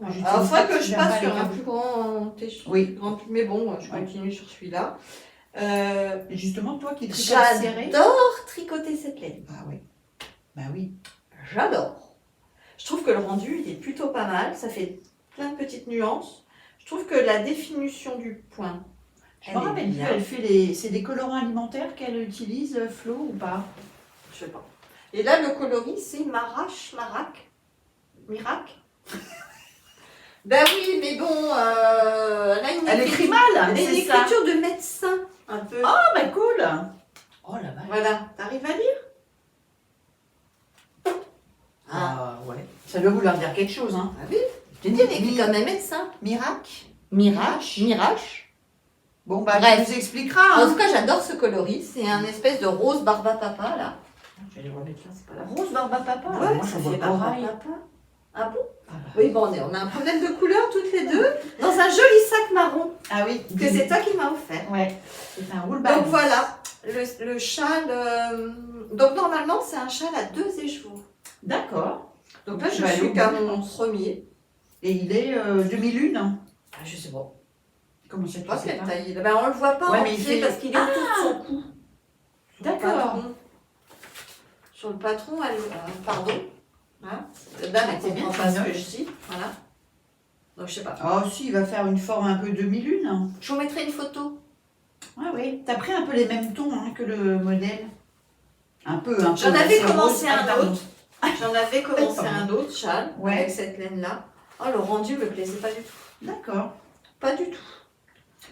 J'utilise Alors il faudrait que je particulièrement passe sur avec un plus grand échelon. Oui. Mais bon, je Ouais. continue sur celui-là. Et justement, toi qui tricotes serré. J'adore tricoter cette laine. Ah oui. Bah oui. J'adore. Je trouve que le rendu il est plutôt pas mal. Ça fait plein de petites nuances. Je trouve que la définition du point. Je me rappelle plus, elle fait c'est des colorants alimentaires qu'elle utilise, Flo, ou pas? Je sais pas. Et là, le coloris, c'est Mirac. Ben oui, mais bon, elle a une Elle écrit mal, elle a une c'est ça. écriture de médecin, un peu. Oh, bah cool. Oh la vache. Voilà, t'arrives à lire? Ah ouais. Ça doit vouloir dire quelque chose, hein. Ah oui, J'ai elle écrit comme un médecin. Mirac. Mirache. Bon, bah Bref. tu nous expliqueras. En Hein. tout cas, j'adore ce coloris. C'est un espèce de rose barba papa, là. Je vais les remettre là, c'est pas la Rose barba papa. Ouais, moi ça je vois fait barba corail. papa. Ah bon? Ah, bah. Oui, bon, on a un problème de couleur toutes les deux dans un joli sac marron Ah oui. que c'est toi qui m'as offert. Ouais. C'est un roule Donc voilà, le châle. Donc normalement, c'est un châle à 2 écheveaux. D'accord. Donc là, Tu je vas aller suis au qu'à bout, je mon pense. premier. Et il est demi-lune. Ah, je sais pas. Comment ça, Je sais tu pas sais quelle pas? taille il a. Ben, on le voit pas Ouais, en mais il entier fait- parce qu'il est autour de son cou. Sur le D'accord. patron. Sur le patron, elle. Pardon. Hein, cette dame, elle C'est bien, comprend pas c'est ce que note. je dis. Voilà. Donc je sais pas. Oh si, il va faire une forme un peu demi-lune. Je vous mettrai une photo. Ah oui. T'as pris un peu les mêmes tons hein, que le modèle. Un peu. J'en avais C'est commencé rose. un pardon. autre. J'en avais commencé Pardon. un autre châle Ouais. avec cette laine-là. Oh, le rendu me plaisait pas du tout. D'accord. Pas du tout.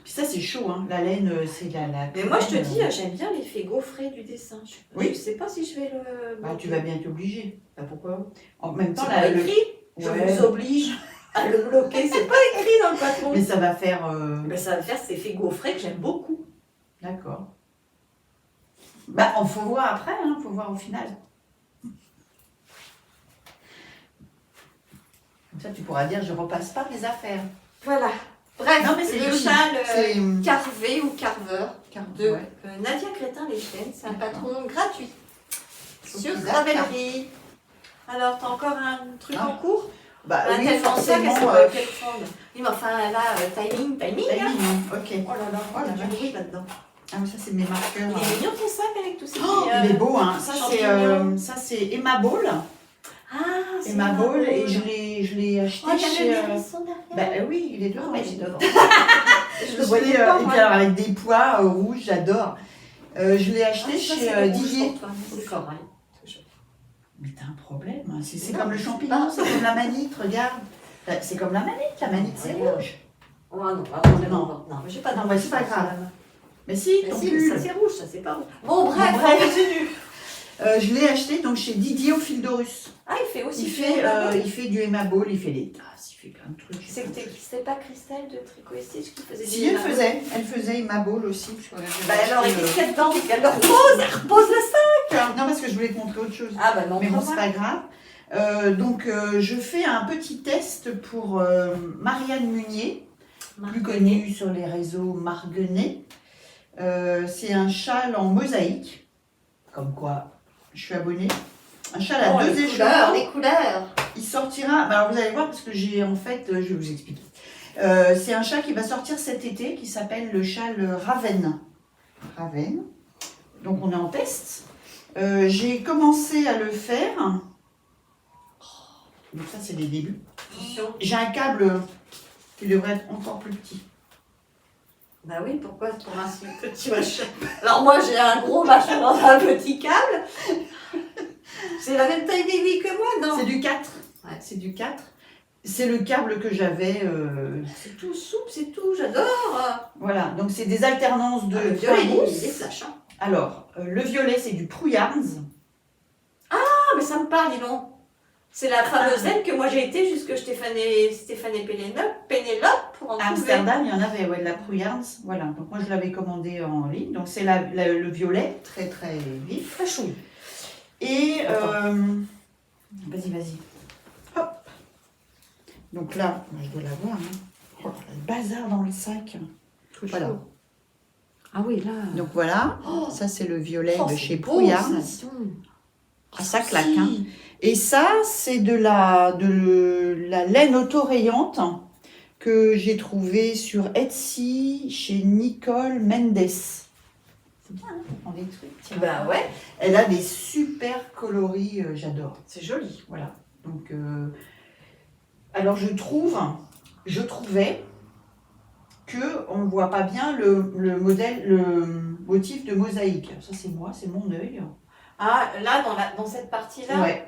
Puis ça, c'est chaud, hein. La laine, c'est la... Mais moi, je te laine, dis, j'aime bien l'effet gaufré du dessin. Oui. Je sais pas si je vais le. Bah, tu vas bien t'obliger. Bah, pourquoi? En même temps, C'est pas le- écrit. Je Ouais. vous oblige à le bloquer. C'est pas écrit dans le patron. Mais ça va faire... Mais ça va faire cet effet gaufré que j'aime beaucoup. D'accord. Bah, on faut voir après, hein. Faut voir au final. Comme ça, tu pourras dire, je repasse pas mes affaires. Voilà. Bref, Non, mais c'est le joli. châle C'est... carvé ou carveur de Ouais. Nadia Crétin-Léchène. C'est un D'accord. patron gratuit. Sur Ok, Ravelry. Alors, t'as encore un truc Ah. en cours? Bah Elle a oui, tellement ça qu'elle forcément. sait pas quelle prendre. Oui, mais enfin, là, timing, hein. Timing, hein. Ok. Oh là là, Oh la il y a du vache. bruit là-dedans. Ah mais ça c'est mes marqueurs. Il est mignon ton sac avec tous ces Oh, petits, il est beau, hein. champignons. Ça c'est Emma Ball. Ah, c'est Emma Ball et beau. je l'ai acheté Oh, il y a chez. le hérisson derrière. Bah oui, il est devant. Non, mais il est devant. Je le voyais, l'ai pas, et moi. puis alors avec des pois rouges, j'adore. Je l'ai acheté Ah, ça, chez c'est Didier. pour toi, c'est corail. Mais t'as un problème, hein. C'est Non, comme le c'est champignon, pas- c'est comme la manite, regarde. C'est comme la manite c'est Regarde. rouge. Oh non, non, mais j'ai pas Non, d'envie. mais c'est pas grave. Mais si, Mais ton si, pull. ça c'est rouge, ça c'est pas rouge. Bon, bref, Bon, bref. on continue. Je l'ai acheté donc chez Didier au fil d'Orus. Ah, il fait aussi Il fait du Emma Ball, il fait les tasses, il fait plein de trucs. C'était pas Christelle de Tricot et Stitch qui faisait Si, des elle Emma faisait Emma Ball aussi. Parce qu'on avait Bah alors, et acheté, qu'est-ce qu'il y a dedans? Elle repose le sac. Non, parce que je voulais te montrer autre chose. Ah bah non, Mais bon, c'est pas grave. Donc, je fais un petit test pour Marianne Munier, plus connue sur les réseaux Marguenet. C'est un châle en mosaïque, comme quoi je suis abonnée. Un châle à deux échelons. Les couleurs. Il sortira, alors vous allez voir parce que j'ai en fait, je vais vous expliquer. C'est un châle qui va sortir cet été qui s'appelle le châle Ravenne. Ravenne. Donc on est en test. J'ai commencé à le faire. Donc ça c'est les débuts. Attention. J'ai un câble qui devrait être encore plus petit. Bah oui, pourquoi pour un si petit machin? Alors moi j'ai un gros machin dans un petit câble. C'est la même taille d'aiguille que moi, non? C'est du 4. Ouais. C'est du 4. C'est le câble que j'avais. C'est tout souple, c'est tout, j'adore. Voilà, donc c'est des alternances de Le violet, il Farbrousse. est flash. Hein. Alors, le violet c'est du Prouillards. Ah, mais ça me parle, dis donc. C'est la fameuse laine que moi j'ai été jusque Stéphane et Pénélope pour en À trouver. Amsterdam, il y en avait, ouais, de la Prouillards. Voilà, donc moi je l'avais commandé en ligne. Donc c'est le violet, très très vif. Très chou. Et Attends. vas-y. Hop. Donc là, je dois l'avoir. Hein. Oh, le bazar dans le sac. Voilà. Ah oui, là. Donc voilà, Oh, ça c'est le violet oh, de c'est chez beau, Prouillards. ça. Ah, ça claque. Hein. Et ça, c'est de la laine autorayante que j'ai trouvée sur Etsy chez Nicole Mendes. C'est bien, hein, on prend des trucs. Tiens. Bah ouais, Elle a des super coloris, j'adore. c'est joli. Voilà. Donc, alors je trouvais que on ne voit pas bien le motif de mosaïque. Ça c'est moi, c'est mon œil. Ah, là, dans cette partie-là. Ouais.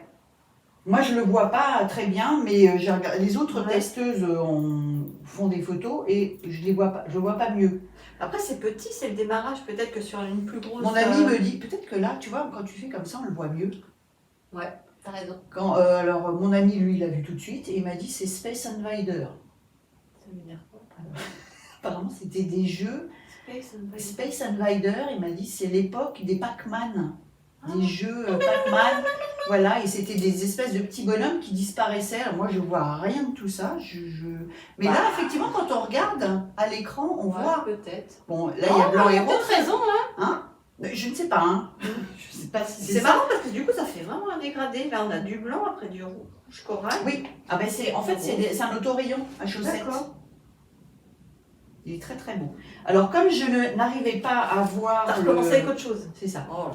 Moi, je le vois pas très bien, mais j'ai regardé, les autres Ouais. testeuses font des photos et je les vois pas, je vois pas mieux. Après, c'est petit, c'est le démarrage. Peut-être que sur une plus grosse. Mon ami me dit, peut-être que là, tu vois, quand tu fais comme ça, on le voit mieux. Ouais, t'as raison. Alors, mon ami, lui, il l'a vu tout de suite et il m'a dit, c'est Space Invader. Ça m'énerve pas. Apparemment, c'était des jeux. Space Invader, il m'a dit, c'est l'époque des Pac-Man. Des jeux Pac-Man. Voilà, et c'était des espèces de petits bonhommes qui disparaissaient. Alors moi, je vois rien de tout ça. Mais là, effectivement, quand on regarde à l'écran, on voit. Peut-être. Bon, là, il y a blanc et rouge. Peut-être raison, hein. Je ne sais pas. Hein. Je sais pas si C'est c'est ça. marrant parce que du coup, ça fait vraiment un dégradé. Là, on a du blanc après du rouge corail. Oui. Ah ben c'est, en fait, c'est un autorayon à chaussettes. D'accord. Il est très très beau. Alors, comme je n'arrivais pas à voir. T'as recommencé avec autre chose. C'est ça. Oh.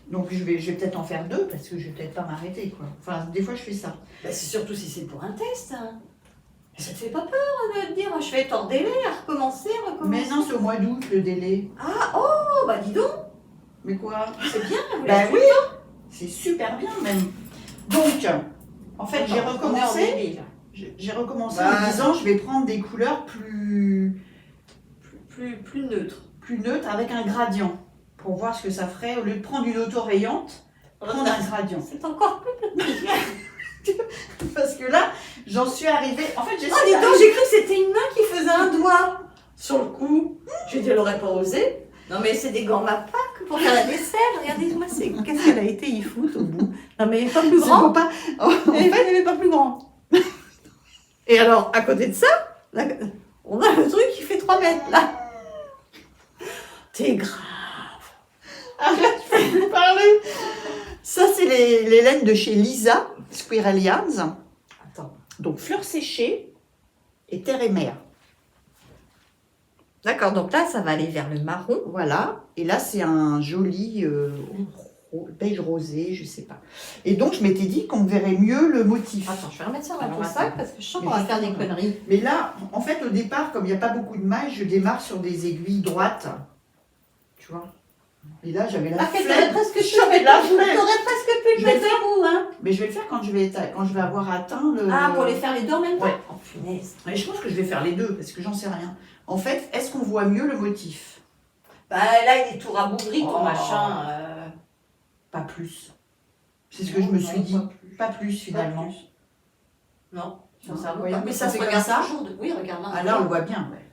Donc, je vais peut-être en faire 2 parce que je vais peut-être pas m'arrêter, quoi. Enfin, des fois, je fais ça. Bah, c'est surtout si c'est pour un test. Hein. Ça te fait pas peur de te dire, je vais être en délai à recommencer. Mais non, c'est au mois d'août le délai. Ah, oh, bah dis donc. Mais quoi? C'est bien. vous Bah l'avez oui, fait. c'est super bien même. Donc, en fait, j'ai Attends, on est en recommencé. délai, là. J'ai recommencé Bah. en disant, je vais prendre des couleurs plus Plus neutre. neutres avec un gradient pour voir ce que ça ferait au lieu de prendre une autorayante, prendre un gradient. C'est encore plus petit. Parce que là, j'en suis arrivée. En fait, Oh, dis donc, j'ai cru que c'était une main qui faisait un doigt sur le cou. J'ai dit, elle aurait pas osé. Non, mais c'est des gants Mapac pour faire la vaisselle. Regardez-moi, qu'est-ce qu'elle a été y foutre au bout. Non, mais pas plus C'est grand. pour pas. En Elle fait, n'est pas plus grand. Et alors, à côté de ça, là, on a le truc qui fait 3 mètres, là. T'es grave. arrête, je vais vous parler. Ça, c'est les laines de chez Lisa, Squirrel Yarns. Attends. Donc fleurs séchées et terre et mer. D'accord, donc là, ça va aller vers le marron. Voilà. Et là, c'est un joli beige rosé, je sais pas. Et donc, je m'étais dit qu'on verrait mieux le motif. Attends, je vais remettre ça dans Alors, ton attends. sac parce que je sens Mais qu'on va faire des justement. conneries. Mais là, en fait, au départ, comme il n'y a pas beaucoup de mailles, je démarre sur des aiguilles droites. Tu vois. Et là, j'avais la Ah, qu'elle flemme. t'aurait presque pu J'avais le la mettre. flemme. T'aurais presque pu Je le vais mettre le debout, hein. Mais je vais le faire quand je vais avoir atteint le... Ah, pour les faire les deux en même temps. Ouais. Oh, punaise. Mais je pense que je vais faire les deux, parce que j'en sais rien. En fait, est-ce qu'on voit mieux le motif? Bah là, il est tout rabougri, ton Oh. machin. Pas plus. C'est ce que je me suis dit. Pas plus, Pas finalement. plus. Non, Non, sincèrement. voyons, pas. Mais quand ça on se fait comme regarde ça. toujours. Oui, regarde là. Ah là, on le voit bien, ouais.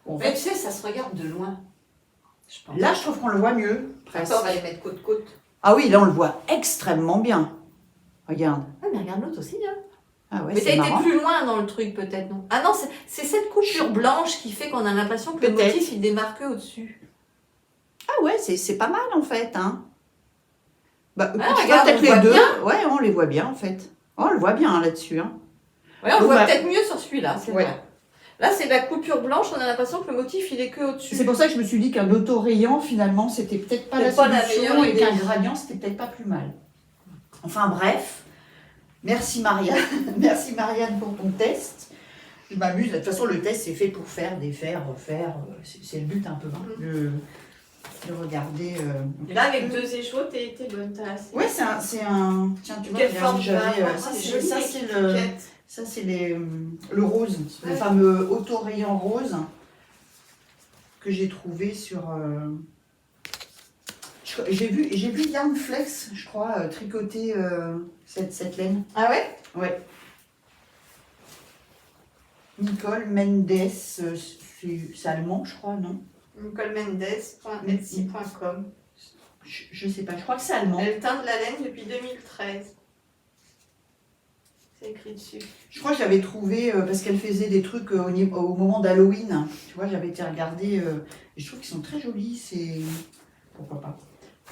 Bon, en Mais fait, tu sais, ça se regarde de loin. Je pense. là, je trouve qu'on le voit mieux, presque. Après, on va les mettre côte-côte. Ah oui, là, on le voit extrêmement bien. Regarde. Ah, mais regarde l'autre aussi, hein. Ah ouais, Mais t'as c'est été marrant. plus loin dans le truc, peut-être, non? Ah non, c'est cette coupure blanche qui fait qu'on a l'impression que le Peut-être. motif, il démarque au-dessus. Ah ouais, c'est pas mal, en fait, hein. Bah, Ah, tu vois regarde, peut-être on les voit deux. bien. Ouais, on les voit bien, en fait. Oh, on le voit bien, hein, là-dessus, hein. Ouais, on le Donc, voit bah, peut-être mieux sur celui-là, c'est ouais. vrai. Là, c'est la coupure blanche, on a l'impression que le motif, il est que au-dessus. C'est pour ça que je me suis dit qu'un autorayant, finalement, c'était peut-être pas la C'est pas la solution meilleure et idée. qu'un gradient, c'était peut-être pas plus mal. Enfin bref, merci Marianne. Merci Marianne pour ton test. Je m'amuse. De toute façon, le test, c'est fait pour faire, défaire, refaire. C'est le but un peu, hein, de regarder. Et là, avec 2 échauds, t'es bonne, t'as assez. Ouais, c'est un. Tiens, tu vois, Quelle regarde, forme j'avais. va Ça, c'est c'est joli, ça, les c'est le. étiquettes. Ça, c'est le rose, le Ouais. fameux autorayant rose que j'ai trouvé sur. J'ai vu Yarn Flex, je crois, tricoter cette laine. Ah ouais? Ouais. Nicole Mendes, c'est allemand, je crois, non? NicoleMendes.etsy.com. Je sais pas, je crois que c'est allemand. Elle teint de la laine depuis 2013. C'est écrit dessus. Je crois que j'avais trouvé, parce qu'elle faisait des trucs au moment d'Halloween. Tu vois, j'avais été regarder, et je trouve qu'ils sont très jolis, c'est... Pourquoi pas?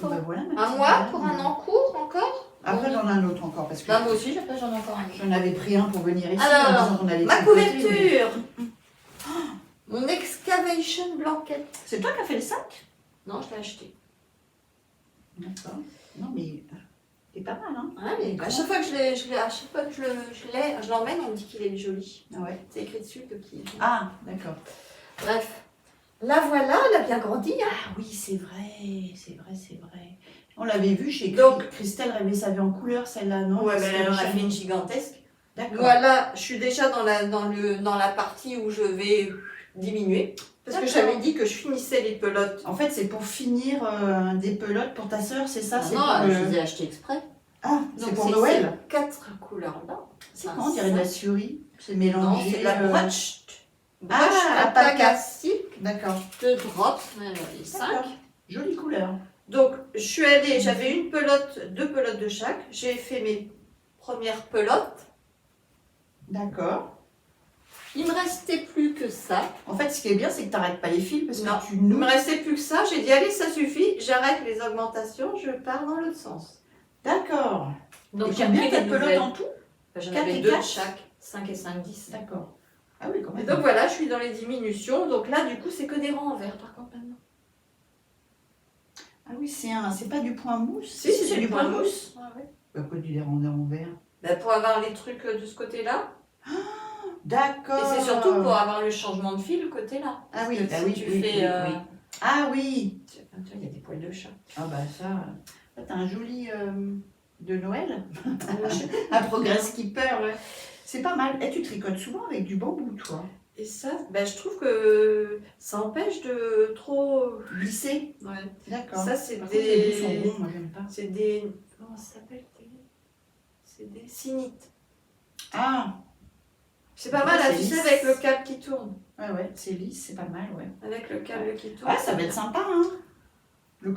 Bon. Bah, voilà, ma Un petite mois Marianne. pour un an court encore? Après, j'en ai un autre encore, parce que Bah, moi aussi, après j'en ai encore un autre. j'en avais pris un pour venir ici. Alors, en disant qu'on allait Ma tricoter, couverture! Mon excavation blanket. mais- C'est toi qui as fait le sac? Non, je l'ai acheté. D'accord. Non, mais c'est pas mal, hein? Ouais, mais à chaque fois que à chaque fois que je l'emmène, on me dit qu'il est joli. Ah ouais. C'est écrit dessus que qui. Ah, d'accord. Bref. La voilà, elle a bien grandi. Hein. Ah oui, c'est vrai, c'est vrai, c'est vrai. On l'avait vu chez Donc- Christelle rêvait sa vie en couleur, celle-là, non? Ouais, mais C'était elle en a jamais- fait une gigantesque. D'accord. Voilà, je suis déjà dans la partie où je vais diminuer. Parce que D'accord. j'avais dit que je finissais les pelotes. En fait, c'est pour finir des pelotes pour ta sœur, c'est ça? C'est non, pour je le- les ai achetés exprès. Ah, c'est Donc pour Noël? ces 4 couleurs-là. C'est quoi? On dirait de la surie. C'est mélangé. Non, c'est de la brooch. Ah, alpaca silk D'accord. de drop, les 5. D'accord. Jolie couleur. Donc, je suis allée, j'avais une pelote, 2 pelotes de chaque. J'ai fait mes premières pelotes. D'accord. Il me restait plus que ça. En fait, ce qui est bien, c'est que tu n'arrêtes pas les fils parce Non. que tu Il me noues. restait plus que ça. J'ai dit, allez, ça suffit. J'arrête les augmentations. Je pars dans l'autre sens. Quatre Donc, Et combien pris t'as des de pelotes nouvelles. en tout? J'en 4 avais et 2 de 4. chaque. 5 et 5, 10. D'accord. Ah oui, quand Et même. donc voilà, je suis dans les diminutions. Donc là, du coup, c'est que des rangs en vert par contre maintenant. Ah oui, c'est pas du point mousse. Si, c'est du point mousse. Ouais, ouais. Pourquoi tu les rendais en vert? Bah, pour avoir les trucs de ce côté-là. D'accord. Et c'est surtout pour avoir le changement de fil côté-là. Ah oui, Parce que ah si oui, tu oui, fais. oui, oui. Ah oui. Tu vois, il y a des poils de chat. Ah bah ça. T'as un joli de Noël. Je sais Un progress keeper, ouais. C'est pas mal. Et tu tricotes souvent avec du bambou, toi? Et ça, bah, je trouve que ça empêche de trop. Glisser? Ouais. D'accord. Ça, c'est Par contre, les bouts sont des. ronds, moi j'aime pas. C'est des. Comment ça s'appelle? C'est des sinites. Ah. C'est pas mal, là, C'est tu sais, lisse. avec le câble qui tourne. Ouais, c'est lisse, c'est pas mal, ouais. Avec le câble qui tourne. Ouais, ça va être sympa, hein.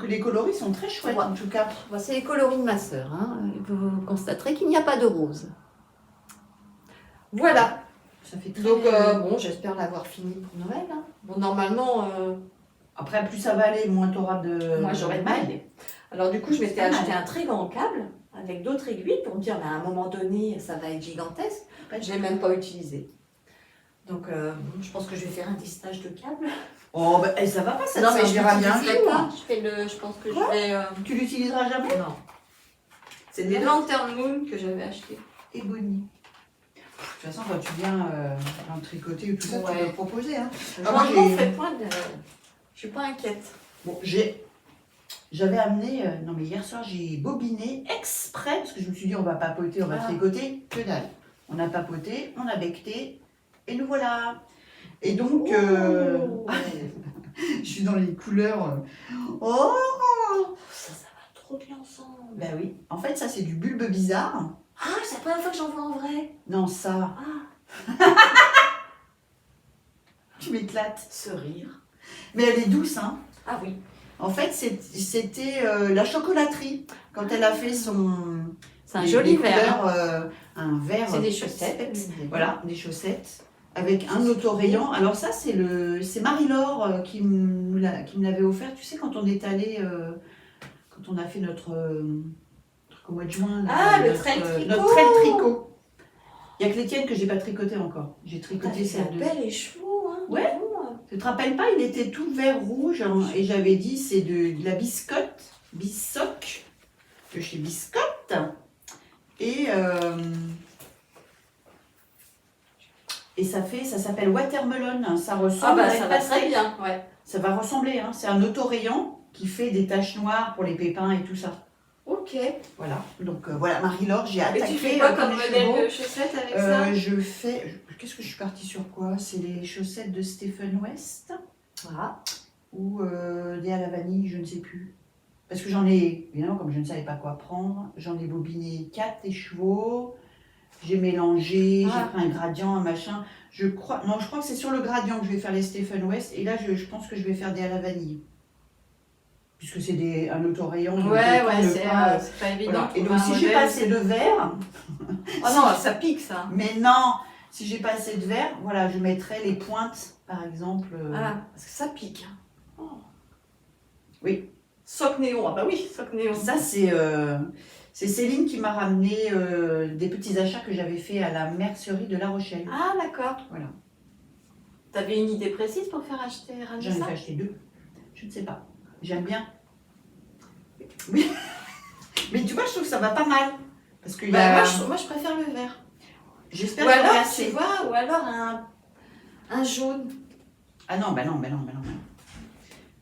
Les coloris sont très chouettes, Ouais. en tout cas. Bon, c'est les coloris de ma sœur. Hein. Vous constaterez qu'il n'y a pas de rose. Voilà. Ça fait très... Donc, bon, j'espère l'avoir fini pour Noël. Hein. Bon, normalement, Après, plus ça va aller, moins t'auras de... moi, j'aurai de mailles. Alors, du coup, je m'étais pas mal. acheté un très grand câble. avec d'autres aiguilles pour me dire, à un moment donné, ça va être gigantesque. Je ne l'ai même pas utilisé. Donc, je pense que je vais faire un testage de câble. Oh, bah, ça va pas, ça Non, te mais je servira bien un l'utiliserai jour. pas. Je pense que je vais... Tu l'utiliseras jamais? Non. C'est Des des Lantern Moon que j'avais acheté. et Bonnie. De toute façon, quand tu viens dans le tricoter ou tout ça, tu Ouais. peux proposer. Hein. Je Ah, moi, m'en j'ai- fais point de... Je suis pas inquiète. Bon, j'avais amené, non mais hier soir j'ai bobiné exprès parce que je me suis dit on va papoter, on va Ah. tricoter, que dalle. On a papoté, on a becqueté et nous voilà. Et donc, Oh. je suis dans les couleurs. Oh, Ça va trop bien ensemble. ben oui. En fait, ça c'est du bulbe bizarre. Ah, c'est la première fois que j'en vois en vrai. Non, ça, Ah, tu m'éclates. ce rire. Mais elle est douce, hein. Ah oui. En fait, c'était la chocolaterie quand elle a fait son. C'est un les- joli les verre. couleurs, un verre. C'est des chaussettes. Voilà, des chaussettes avec un autorayant. Alors ça, c'est Marie-Laure qui me l'avait offert. Tu sais, quand on est allé, quand on a fait notre truc au mois de juin. là, Ah, le notre, trail tricot. Notre trail tricot. Il n'y a que les tiennes que j'ai pas tricoté encore. J'ai tricoté C'est celle un de. bel écheveau. Hein, Ouais. dis donc. Tu te rappelles pas, il était tout vert rouge hein, et j'avais dit c'est de la biscotte, bissoc, de chez Biscotte. Et ça s'appelle Watermelon. Ça ressemble Ah bah à ça une va pastèque. très bien. Ouais. Ça va ressembler. Hein. C'est un autorayant qui fait des taches noires pour les pépins et tout ça. Ok. Voilà. Donc voilà, Marie-Laure, j'ai Et attaqué. tu fais quoi comme comme les modèle chevaux. de chaussettes avec ça? Je fais. Qu'est-ce que je suis partie sur quoi? C'est les chaussettes de Stephen West Ah. ou des à la vanille, je ne sais plus. Parce que j'en ai, évidemment, comme je ne savais pas quoi prendre, j'en ai bobiné 4 des chevaux, j'ai mélangé, Ah. j'ai pris un gradient, un machin. Je crois que c'est sur le gradient que je vais faire les Stephen West, et là, je pense que je vais faire des à la vanille. Puisque c'est un autorayon. donc Ouais, autant ouais, ne c'est pas- pas évident. Voilà. de Et trouver donc, un si j'ai modèle. pas assez de verre, Oh non, ça pique ça. mais non, si j'ai pas assez de verre, voilà, je mettrai les pointes, par exemple. Ah, parce que ça pique. Oh. Oui. Soc néon, ah bah oui, soc néon. Ça, c'est Céline qui m'a ramené des petits achats que j'avais fait à la mercerie de La Rochelle. Ah d'accord. Voilà. T'avais une idée précise pour faire acheter J'en ai ça? fait acheter 2. Je ne sais pas. J'aime bien. Oui. Mais tu vois, je trouve que ça va pas mal. Parce que Bah, moi je préfère le vert. j'espère Ou que j'en ai alors, assez. tu vois, ou alors un jaune. Ah non, bah non.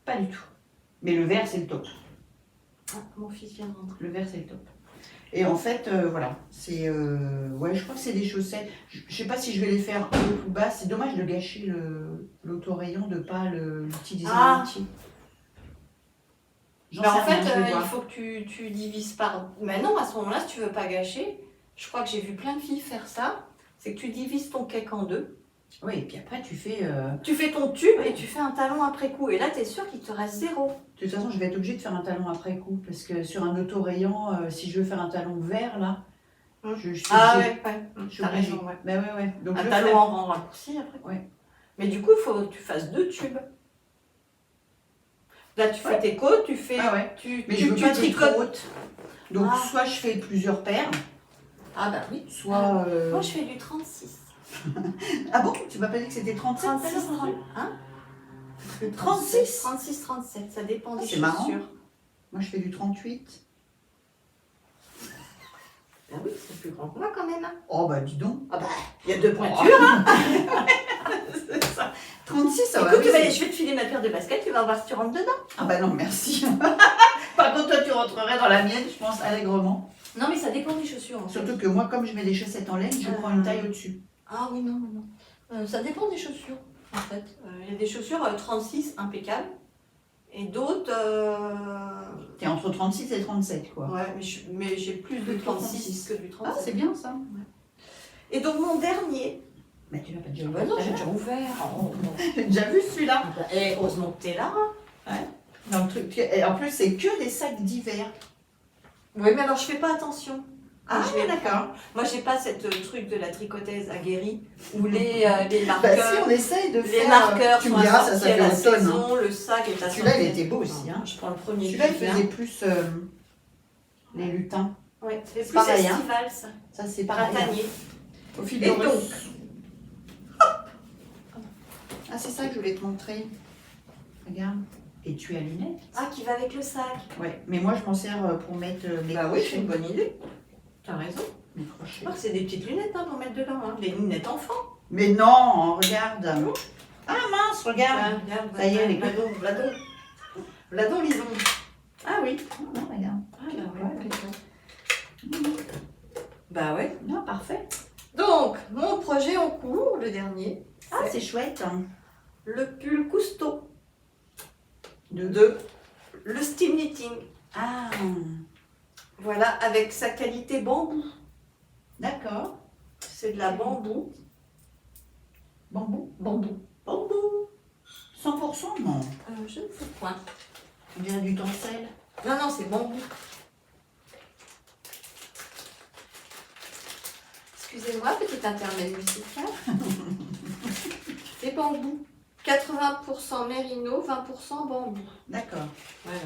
Pas du tout. Mais le vert, c'est le top. Ah, mon fils vient de rentrer. Le vert, c'est le top. Et en fait, voilà, c'est... ouais, je crois que c'est des chaussettes. Je sais pas si je vais les faire haut ou bas. C'est dommage de gâcher l'autorayon, de ne pas l'utiliser Ah. en entier. J'en Bah, en sais rien, fait, je vais il voir. faut que tu divises par... Mais non, à ce moment-là, si tu veux pas gâcher, je crois que j'ai vu plein de filles faire ça, c'est que tu divises ton cake en deux. Oui, et puis après, tu fais... Tu fais ton tube et tu fais un talon après coup. Et là, tu es sûr qu'il te reste 0. De toute façon, je vais être obligée de faire un talon après coup. Parce que sur un autorayon, si je veux faire un talon vert, là, je suis Ah obligée. ouais, ouais. Je suis T'as obligée. raison, ouais. Bah ouais. Donc, Un je le talon ferai. en raccourci après. Ouais. Mais du coup, il faut que tu fasses 2 tubes. Là, tu fais tes côtes, tu fais... Ah ouais. Tu, Mais tu, je veux tu pas des tricotes. trop hautes. Donc, Ah. soit je fais plusieurs paires, Ah bah oui. soit... Moi, je fais du 36. Ah bon? Tu m'as pas dit que c'était 37? 36, 30. Hein 36? 36, 37. Ça dépend des c'est marrant. chaussures. Moi, je fais du 38. Ah oui, c'est plus grand que moi quand même. Hein. Oh, bah, dis donc. Ah bah, il y a 2 pointures. Hein. C'est ça. 36, ça va. Écoute, oui, c'est- je vais te filer ma paire de baskets, tu vas voir si tu rentres dedans. Ah bah non, merci. Par contre, toi, tu rentrerais dans la mienne, je pense, allègrement. Non, mais ça dépend des chaussures en fait. Surtout que moi, comme je mets des chaussettes en laine, je prends une taille au-dessus. Ah oui, non. Ça dépend des chaussures en fait. Il y a des chaussures 36 impeccables et d'autres. T'es entre 36 et 37, quoi. Ouais, mais j'ai plus de 36 que du Ah, 37. c'est bien ça. Et donc mon dernier. Mais tu l'as pas déjà vu. Bah non, j'ai déjà ouvert. Oh, non. J'ai déjà vu celui-là. Et heureusement que t'es là. Dans le truc. Et en plus, c'est que des sacs d'hiver. Oui, mais alors je fais pas attention. Ah, Je vais d'accord. Moi, j'ai pas cette truc de la tricotaise aguerrie où les Bah, marqueurs. si on essaye de Les faire. marqueurs tu sont me diras, ça assortis à fait la automne. Hein. saison, le sac est assorti. Celui-là, il était beau aussi. Hein. Je prends le premier Celui-là, il qui vient. faisait plus les lutins. Ouais, c'est plus pareil, hein. estival, ça. Ça, c'est pareil. Printanier. Au fil Et de donc, Russe. Ah, c'est ça que je voulais te montrer. Regarde. Et tu as lunettes. ah, qui va avec le sac. Ouais, mais moi je m'en sers pour mettre mes Bah oui, c'est crochets. une bonne idée. T'as raison. Mes Je crochets. crois que c'est des petites lunettes hein, pour mettre dedans, hein. Des lunettes enfants. Mais non, regarde. Ah mince, regarde. Regarde, Ça y est, les Vladon, Vladon. Vladon, lisons. Ah oui. Non, regarde. Ah bah ouais. Ouais. Bah ouais. Non, parfait. Donc, mon projet en cours, le dernier, Ah, c'est chouette. le pull Cousteau De de le Steam Knitting. Ah, Voilà, avec sa qualité bambou. d'accord. C'est de la bambou. Bambou. Bambou. Bambou. 100% non. Je ne sais point. On dirait du tencel. Non, non, c'est bambou. Excusez-moi, petit intermède musical. C'est bambou. 80% mérino, 20% bambou. D'accord. Voilà.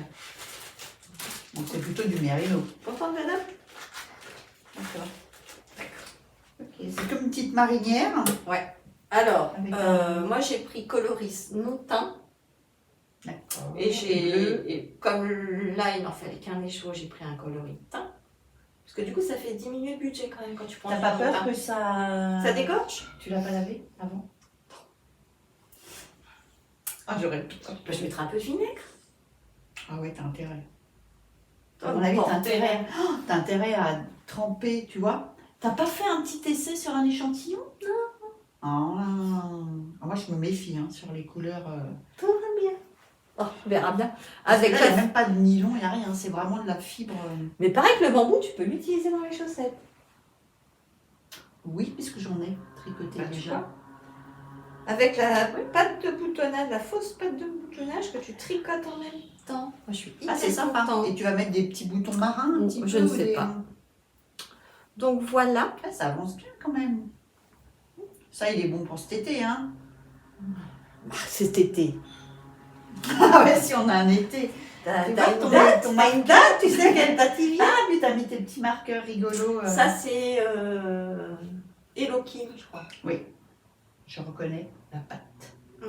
Donc c'est plutôt du mérino. Contente, madame? D'accord. Ok, c'est comme une petite marinière. Alors, Avec un- moi j'ai pris coloris non teint. D'accord. Et bleu. et comme là il n'en fallait qu'un écheveau, j'ai pris un coloris teint. Parce que du coup ça fait diminuer le budget quand même quand tu prends T'as du pas non peur teint. que ça... Ça dégorge? Tu l'as pas lavé avant? Ah j'aurais pu. Bah, je mettrai un peu de vinaigre. Ah ouais, t'as intérêt. Toi, À mon avis, bon, t'as intérêt. Oh, t'as intérêt à tremper, tu vois. T'as pas fait un petit essai sur un échantillon? Non. Ah, moi je me méfie hein, sur les couleurs. Tout va bien. Oh, on verra bien. Parce que Avec là, il n'y a la... même pas de nylon, il n'y a rien, c'est vraiment de la fibre. Mais pareil que le bambou, tu peux l'utiliser dans les chaussettes. Oui, puisque j'en ai tricoté Bah, tu déjà. vois. Avec la patte de boutonnage, la fausse patte de boutonnage que tu tricotes en même temps. Moi, je suis hyper Ah, c'est sympa. contente. Et tu vas mettre des petits boutons marins un petit peu? Je ne sais des- pas. Donc voilà. Ah, ça avance bien quand même. Ça, il est bon pour cet été, hein. C'est été. Ah ouais, si on a un été. T'as Tu t'as vois, une ton- date, ton t'as une date, tu sais quelle date il vient. Ah, mais t'as mis tes petits marqueurs rigolos. Ça c'est Hello Kim, je crois. Je reconnais la patte. Ouais.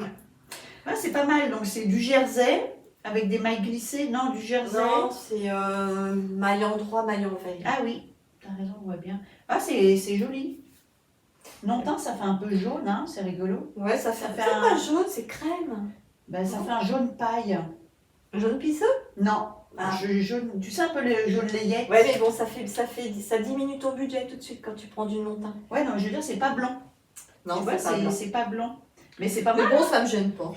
Ouais, c'est pas mal. Donc, c'est du jersey avec des mailles glissées. Non, du jersey. Non, c'est maille en droit, maille en veille. Ah oui, t'as raison, on voit bien. Ah, c'est joli. Non, teint, ça fait un peu jaune, hein, c'est rigolo. Ouais, ça fait fait un- pas jaune, c'est crème. Ben, ça fait un jaune paille. Jaune pisseux. Non, Ah. jaune, tu sais un peu le jaune layette. Ouais, mais bon, ça diminue ton budget tout de suite quand tu prends du non-teint. Ouais, non, je veux dire, c'est pas blanc. Non, tu vois, c'est pas blanc. c'est pas blanc. Mais c'est pas Mais mal. bon, ça me gêne pas.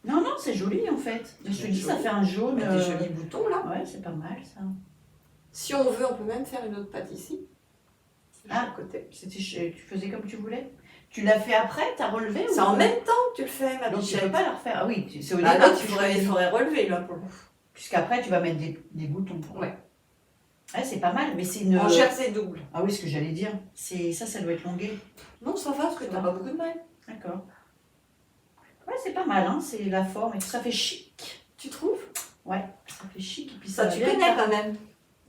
Non, non, c'est joli en fait. Je te C'est dis, ça joli. fait un jaune. Des jolis boutons là. Ouais, c'est pas mal ça. Si on veut, on peut même faire une autre pâte ici. Ah. À côté. Tu faisais comme tu voulais. Tu l'as fait après, t'as relevé C'est ou- en même temps que tu le fais, ma Donc tu bichette. peux pas la refaire. Ah oui, c'est au Bah départ. non, tu il choisis. faudrait relever là pour le coup. Puisqu'après, tu vas mettre des boutons. Ouais. Ouais, c'est pas mal, mais c'est une. En jersey double. Ah oui, ce que j'allais dire. Ça doit être longué. Non, ça va parce que t'as pas beaucoup de mal. D'accord. Ouais, c'est pas mal, hein. C'est la forme et tout ça fait chic. Tu trouves? Ouais, ça fait chic. Et puis Ça, va tu bien connais avec quand même.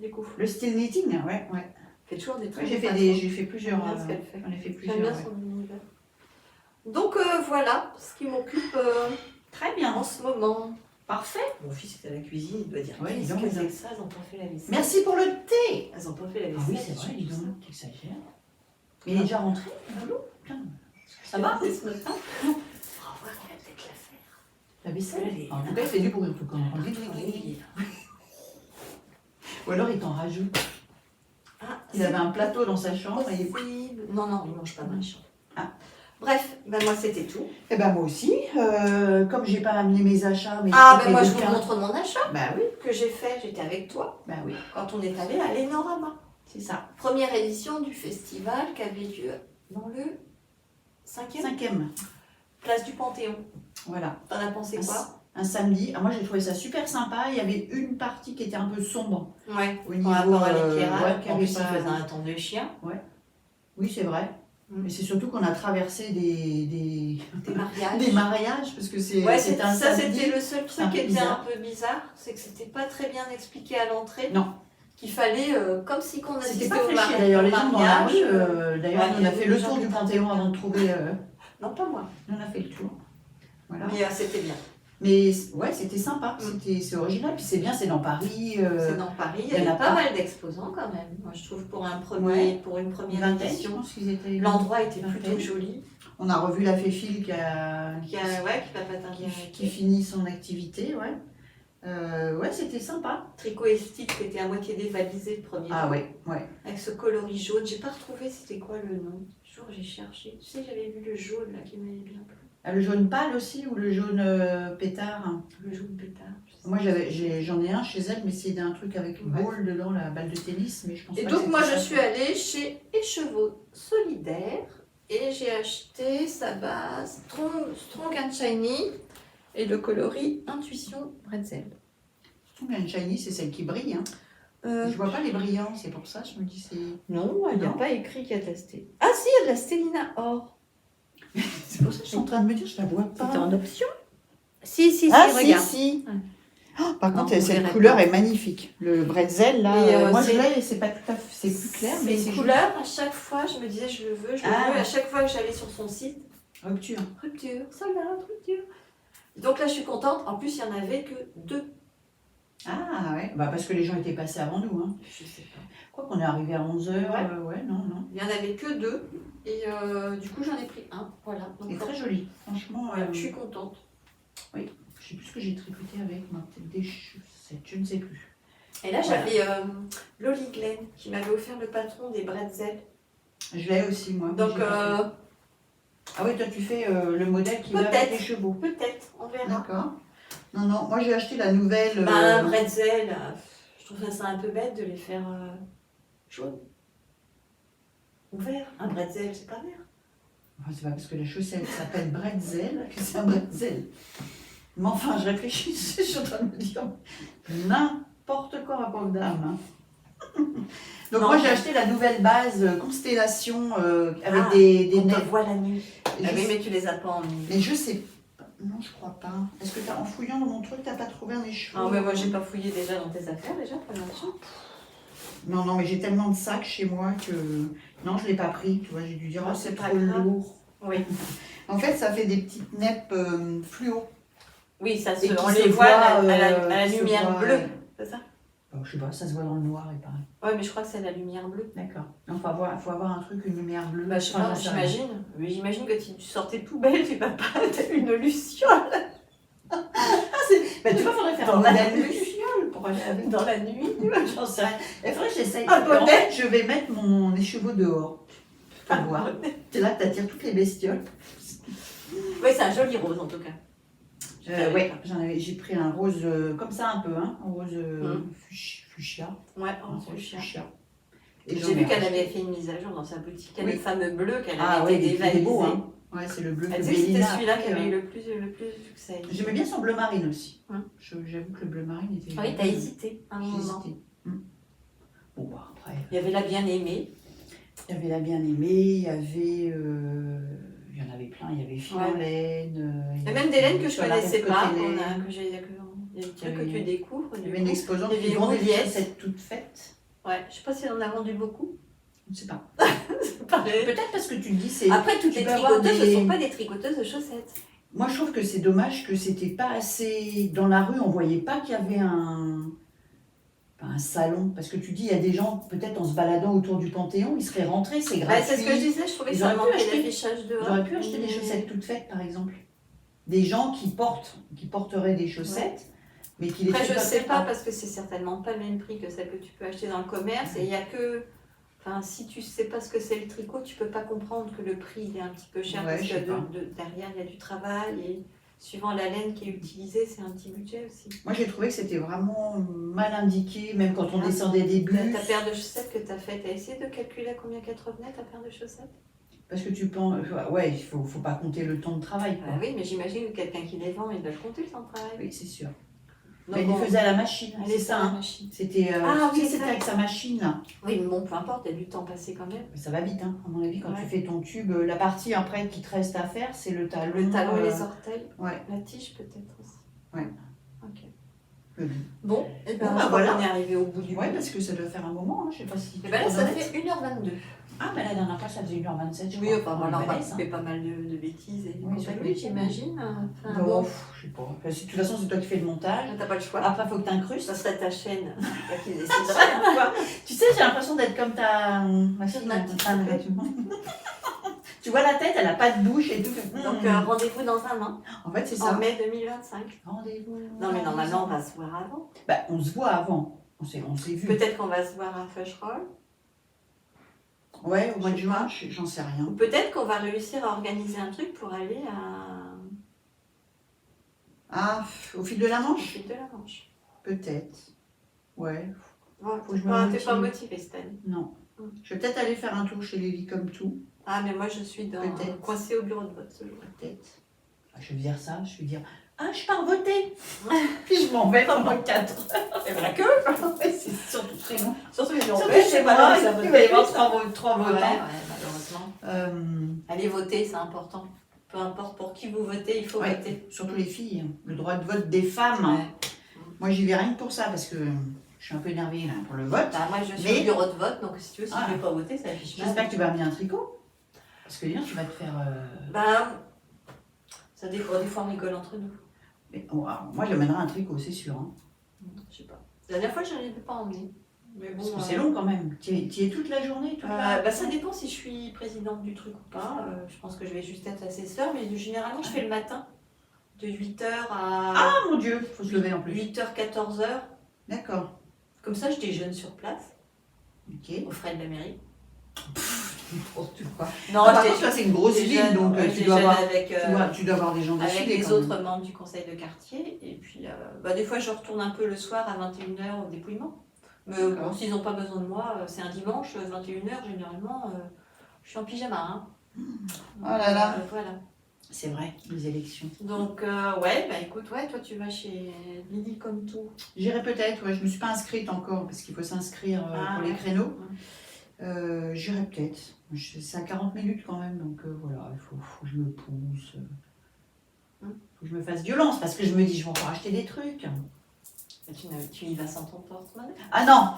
Du coup. le style knitting, ouais, ouais. Fait toujours des Ouais, trucs. j'ai fait plusieurs. J'aime bien ce qu'elle fait. J'en ai fait J'aime plusieurs. bien ouais. son univers. Donc voilà ce qui m'occupe Très bien. en ce moment. Parfait. Mon fils est à la cuisine, il doit dire Ouais, dis qu'est-ce donc, que dis c'est donc. que ça, elles n'ont pas fait la vaisselle. Merci pour le thé. Elles n'ont pas fait la Ah vaisselle. oui, c'est vrai, dis donc, t'exagères. Mais il est déjà rentré, au boulot. Putain. Ça va ce matin. On va voir qu'elle va peut-être la faire. La vaisselle. Allez. En tout cas, il fait du bruit, en tout cas. Ou alors il t'en rajoute. Ah, Il avait un plateau dans sa chambre et. possible. Non, non, il ne mange pas dans la chambre. Ah. Bref, ben moi c'était tout. Eh ben moi aussi, comme j'ai pas amené mes achats, mes Ah, trucs, ben moi mes je vous bouquins. montre mon achat Bah oui, que j'ai fait. J'étais avec toi bah oui, quand on est allé à l'Enorama. c'est ça. Première édition du festival qui avait lieu dans le 5e, 5e, place du Panthéon. voilà. T'en as pensé quoi? Un samedi. Ah, moi j'ai trouvé ça super sympa. Il y avait une partie qui était un peu sombre Ouais, au par niveau rapport à ouais, l'éclairage. qui En avait plus, il pas- faisait un temps de chien. Oui, c'est vrai. Mais c'est surtout qu'on a traversé Des mariages. des mariages parce que c'est Ouais, c'était un ça samedi. c'était le seul C'est un truc qui peu était un bizarre. peu bizarre, c'est que c'était pas très bien expliqué à l'entrée. Non. qu'il fallait, comme si qu'on C'était assistait pas au fléché d'ailleurs, les gens dans la mariage. rue. D'ailleurs, ouais, on a il y fait avait le des gens tour qui du étaient Panthéon en avant de trouver. Non, pas moi. On a fait le tour. Voilà. Mais c'était bien. Mais ouais, c'était sympa, Mm. c'est original, puis c'est bien, c'est dans Paris. C'est dans Paris. Il il y y en a a pas pas. mal d'exposants quand même. Moi, je trouve pour Ouais. pour une Une première vingtaine, je édition. pense qu'ils étaient. L'endroit était Vingtaine. plutôt joli. On a revu la Féfile Qui va pas tarder à qui finit son activité, ouais. Ouais, c'était sympa. Tricot et style qui était à moitié dévalisé le premier Ah jour. ouais, ouais. Avec ce coloris jaune. J'ai pas retrouvé c'était quoi le nom. Un jour j'ai cherché. Tu sais, j'avais vu le jaune là qui m'avait bien plu. Ah, le jaune pâle aussi ou le jaune pétard? Le jaune pétard. je sais Moi, pas. j'en ai un chez elle, mais c'est un truc avec une Ouais. balle dedans, la balle de tennis, mais je pense Et pas donc que moi c'était je ça. suis allée chez Écheveau Solidaire et j'ai acheté sa base Strong and Shiny et le coloris Intuition Bretzel. Strong and Shiny, c'est celle qui brille. Hein. Je vois pas les brillants, c'est pour ça, je me dis c'est. Non, il n'y a Non. pas écrit qu'il y a de la Stélina. Ah si, il y a de la Stélina Or. C'est pour ça que je suis en train de me dire, je la vois pas. C'était en option. Si, Ah regarde. si. Ouais. Oh, par Non, contre, on cette verrait couleur pas. est magnifique. Le bretzel, là, Mais, moi je c'est- l'ai, c'est pas tout à fait, c'est plus clair, mais C'est c'est une couleur, à chaque fois, je me disais je le veux, je le Ah. veux. Et à chaque fois que j'allais sur son site, rupture. rupture, soldat, rupture. Donc là, je suis contente. En plus, il n'y en avait que 2. Ah ouais, bah parce que les gens étaient passés avant nous. Hein. Je sais pas. Quoi qu'on est arrivé à 11h, Ouais. non. Il n'y en avait que 2. Et du coup, j'en ai pris un. Voilà. Donc, C'est très joli, franchement. voilà, je suis contente. Je sais plus ce que j'ai tricoté avec, moi, peut-être des chaussettes, je ne sais plus. Et là, Voilà. j'avais Loli Glen qui m'avait offert le patron des bretzels. Je l'ai aussi, moi. Donc, j'ai pas fait. Ah oui, toi tu fais le modèle qui va avec peut-être. les chevaux. Peut-être, on verra. D'accord. Non, moi j'ai acheté la nouvelle. Bah, un bretzel, je trouve ça un peu bête de les faire jaunes. Ou vert. Un bretzel, c'est pas vert. Enfin, c'est pas parce que la chaussette s'appelle bretzel que c'est un bretzel. Mais enfin, je réfléchis, je suis en train de me dire n'importe quoi, ma pauvre dame. Donc Non. moi j'ai acheté la nouvelle base Constellation avec Ah, des On te nets. voit la nuit. Et Ah je oui, sais- mais tu les as pas en nuit. Mais je sais pas. Non, je crois pas. Est-ce que en fouillant dans mon truc, t'as pas trouvé un écheveau? Non, mais moi, j'ai pas fouillé déjà dans tes affaires, déjà, première chose. Non, mais j'ai tellement de sacs chez moi que. Non, je l'ai pas pris. Tu vois, j'ai dû dire, Ah, oh, c'est c'est pas trop grave. lourd. Oui. En fait, ça fait des petites neppes fluo. Oui, ça Et se, qui on se les voit à voit, la qui se lumière voit, bleue, c'est ça? Je sais pas, ça se voit dans le noir et pareil. Ouais, mais je crois que c'est la lumière bleue. D'accord. Donc, faut avoir un truc, une lumière bleue. Bah, je sais Enfin, pas, j'en sais rien. j'imagine. Mais j'imagine que si tu sortais de poubelle, tu vas pas être une luciole Bah, tu vois, faudrait faire Dans un la modèle nuit. luciole pour aller avec. dans la nuit. J'en sais rien. Il faudrait que j'essaye. Un En bonnet. fait, je vais mettre mon écheveau dehors. Pour voir. C'est là que t'attires toutes les bestioles. Oui, c'est un joli rose en tout cas. Ouais, j'ai pris un rose comme ça un peu, hein, un rose fuchsia. Ouais, Un rose rose fuchsia. Et j'en J'ai ai vu qu'elle racheté. avait fait une mise à jour dans sa boutique. Il y a Oui. le fameux bleu qu'elle Ah avait ouais, été il est dévalisé. beau, hein. Ouais, c'est le bleu que Elle disait que c'était Bélina a celui-là pris, qui avait eu le plus de succès. J'aimais bien son bleu marine aussi. Hum. J'avoue que le bleu marine était. Oui, t'as hésité un J'ai moment. hésité. Bon, bah, après. Il y avait la bien-aimée. Il y avait la bien-aimée, il y avait. Il y en avait plein, il y avait Philomène. Et même des laines que je sur la connaissais route pas. côté Il laine. y a des trucs que Oui. tu découvres. Il y du avait coup. une exposante Il y qui avait vendait des Rouliette. chaussettes toutes faites. Ouais, je sais pas si on en a vendu beaucoup. Je ne sais pas. Pareil. Peut-être parce que tu me dis c'est. Après, toutes tu les peux avoir tricoteuses ne des- sont pas des tricoteuses de chaussettes. Moi, je trouve que c'est dommage que c'était pas assez. Dans la rue, on voyait pas qu'il y avait un salon. Parce que tu dis, il y a des gens, peut-être en se baladant autour du Panthéon, ils seraient rentrés, c'est Bah, gratuit. c'est ce que je disais, je trouvais que Ils ça auraient pu manquait acheter- d'affichage dehors. J'aurais pu acheter des Mais- chaussettes toutes faites, par exemple. Des gens qui porteraient des chaussettes, mais qui les Après, je tricoteraient sais pas parce que c'est certainement pas le même prix que celle que tu peux acheter dans le commerce. Et il y a que. Enfin, si tu sais pas ce que c'est le tricot, tu peux pas comprendre que le prix il est un petit peu cher Ouais, parce je que sais pas. derrière il y a du travail et suivant la laine qui est utilisée, c'est un petit budget aussi. Moi, j'ai trouvé que c'était vraiment mal indiqué, même quand on Ah. descendait des bus. Ta paire de chaussettes que tu as faite, tu as essayé de calculer à combien qu'elle te revenait ta paire de chaussettes? Parce que tu penses. Ouais, il faut pas compter le temps de travail. Quoi. Ah oui, mais j'imagine que quelqu'un qui les vend, il doit le compter son travail. Oui, c'est sûr. Donc, Mais il les faisait à la machine, elle c'est est ça. ça, Hein. machine. C'était Ah tu sais, oui, c'était ça. avec sa machine là. Oui, mais bon, peu importe, il y a du temps passé quand même. Ça va vite, hein, à mon avis, quand Ouais. tu fais ton tube. La partie après qui te reste à faire, c'est le talon. Le talon et les orteils. Ouais. La tige peut-être aussi. Ouais. Ok. Bon, et ben Bon, je crois voilà. qu'on est arrivé au bout du Ouais, bout. parce que ça doit faire un moment, hein, je sais pas si. Et ben là, ça fait 1h22. Ah, mais la dernière fois, ça faisait 1h27, je Oui, crois. enfin voilà, on va balèze, hein. couper pas mal de bêtises et Oui, compagnie, oui. j'imagine. Enfin, Bon, bon, je sais pas. Enfin, de toute façon, c'est toi qui fais le montage. t'as pas le choix. Après, il faut que tu incrustes. Ça serait ta chaîne qui déciderait. Tu sais, j'ai l'impression d'être comme ta machine Ma à petite femme. Tu vois la tête, elle a pas de bouche et tout. Donc rendez-vous dans un an, En fait, c'est en ça. mai 2025. Rendez-vous. Non mais normalement on va se voir avant. Bah, on se voit avant. On s'est vu. Peut-être qu'on va se voir à Feucherolles. Ouais, au mois de Je sais juin, pas. j'en sais rien. Ou peut-être qu'on va réussir à organiser un truc pour aller à... Ah, au fil de la au Manche fil de la Manche. Peut-être. Ouais, Ouais, Faut que je t'es me pas, motive. t'es pas motivée, Stan. non. Je vais peut-être aller faire un tour chez Lévi comme tout. Ah mais moi je suis Peut-être. coincée au bureau de vote ce jour. Peut-être. Ah, je vais dire ça, je vais dire ah, je pars voter. Puis je m'en vais pendant 4 heures. Et voilà que. Ouais, c'est surtout très long. Surtout les gens Surtout belges, chez c'est pas moi, là où ça vote. il va y avoir 3 Ouais, votants. malheureusement. Euh, Allez voter, c'est important. Peu importe pour qui vous votez, il faut ouais, voter. surtout les filles. Le droit de vote des femmes. Ouais. Moi, j'y vais rien que pour ça, parce que je suis un peu énervée là, pour le vote. Bah, moi je suis Mais- au bureau de vote, donc si tu veux, si Ah. je ne vais pas voter, ça affiche mal. J'espère que tu vas amener un tricot. Parce que tu vas te faire. Bah, ça dépend, des fois on rigole entre nous. Mais, oh, alors, moi, j'amènerai un tricot, c'est sûr. Hein. Je sais pas. La dernière fois, je n'en ai pas emmené. Mais bon, Parce que c'est long quand même. Tu y es toute la journée, toute la... bah, ça dépend si je suis présidente du truc ou pas. Je pense que je vais juste être assesseur, mais généralement, je fais le matin. De 8h à Ah mon Dieu, faut se lever en plus. 8h, 14h. D'accord. Comme ça, je déjeune sur place, Ok. aux frais de la mairie. N'importe quoi. Non, Ah, par je contre, toi, c'est une grosse ville, déjeune, donc ouais, tu je dois déjeune avoir, avec, tu dois avoir des gens avec décidés les quand même. autres membres du conseil de quartier. Et puis, bah, des fois, je retourne un peu le soir à 21h au dépouillement. Mais D'accord. bon, s'ils n'ont pas besoin de moi, c'est un dimanche, 21h, généralement, je suis en pyjama. Hein. Oh là là. Voilà. C'est vrai, les élections. Donc, ouais, bah écoute, ouais, toi, tu vas chez Lily comme tout. J'irai peut-être, ouais, je ne me suis pas inscrite encore, parce qu'il faut s'inscrire Ah, pour les ouais. créneaux. J'irai peut-être. C'est à 40 minutes quand même, donc voilà, il faut que je me pousse. Faut que je me fasse violence, parce que je me dis, je vais encore acheter des trucs. Bah, tu y vas sans ton porte-monnaie. Ah non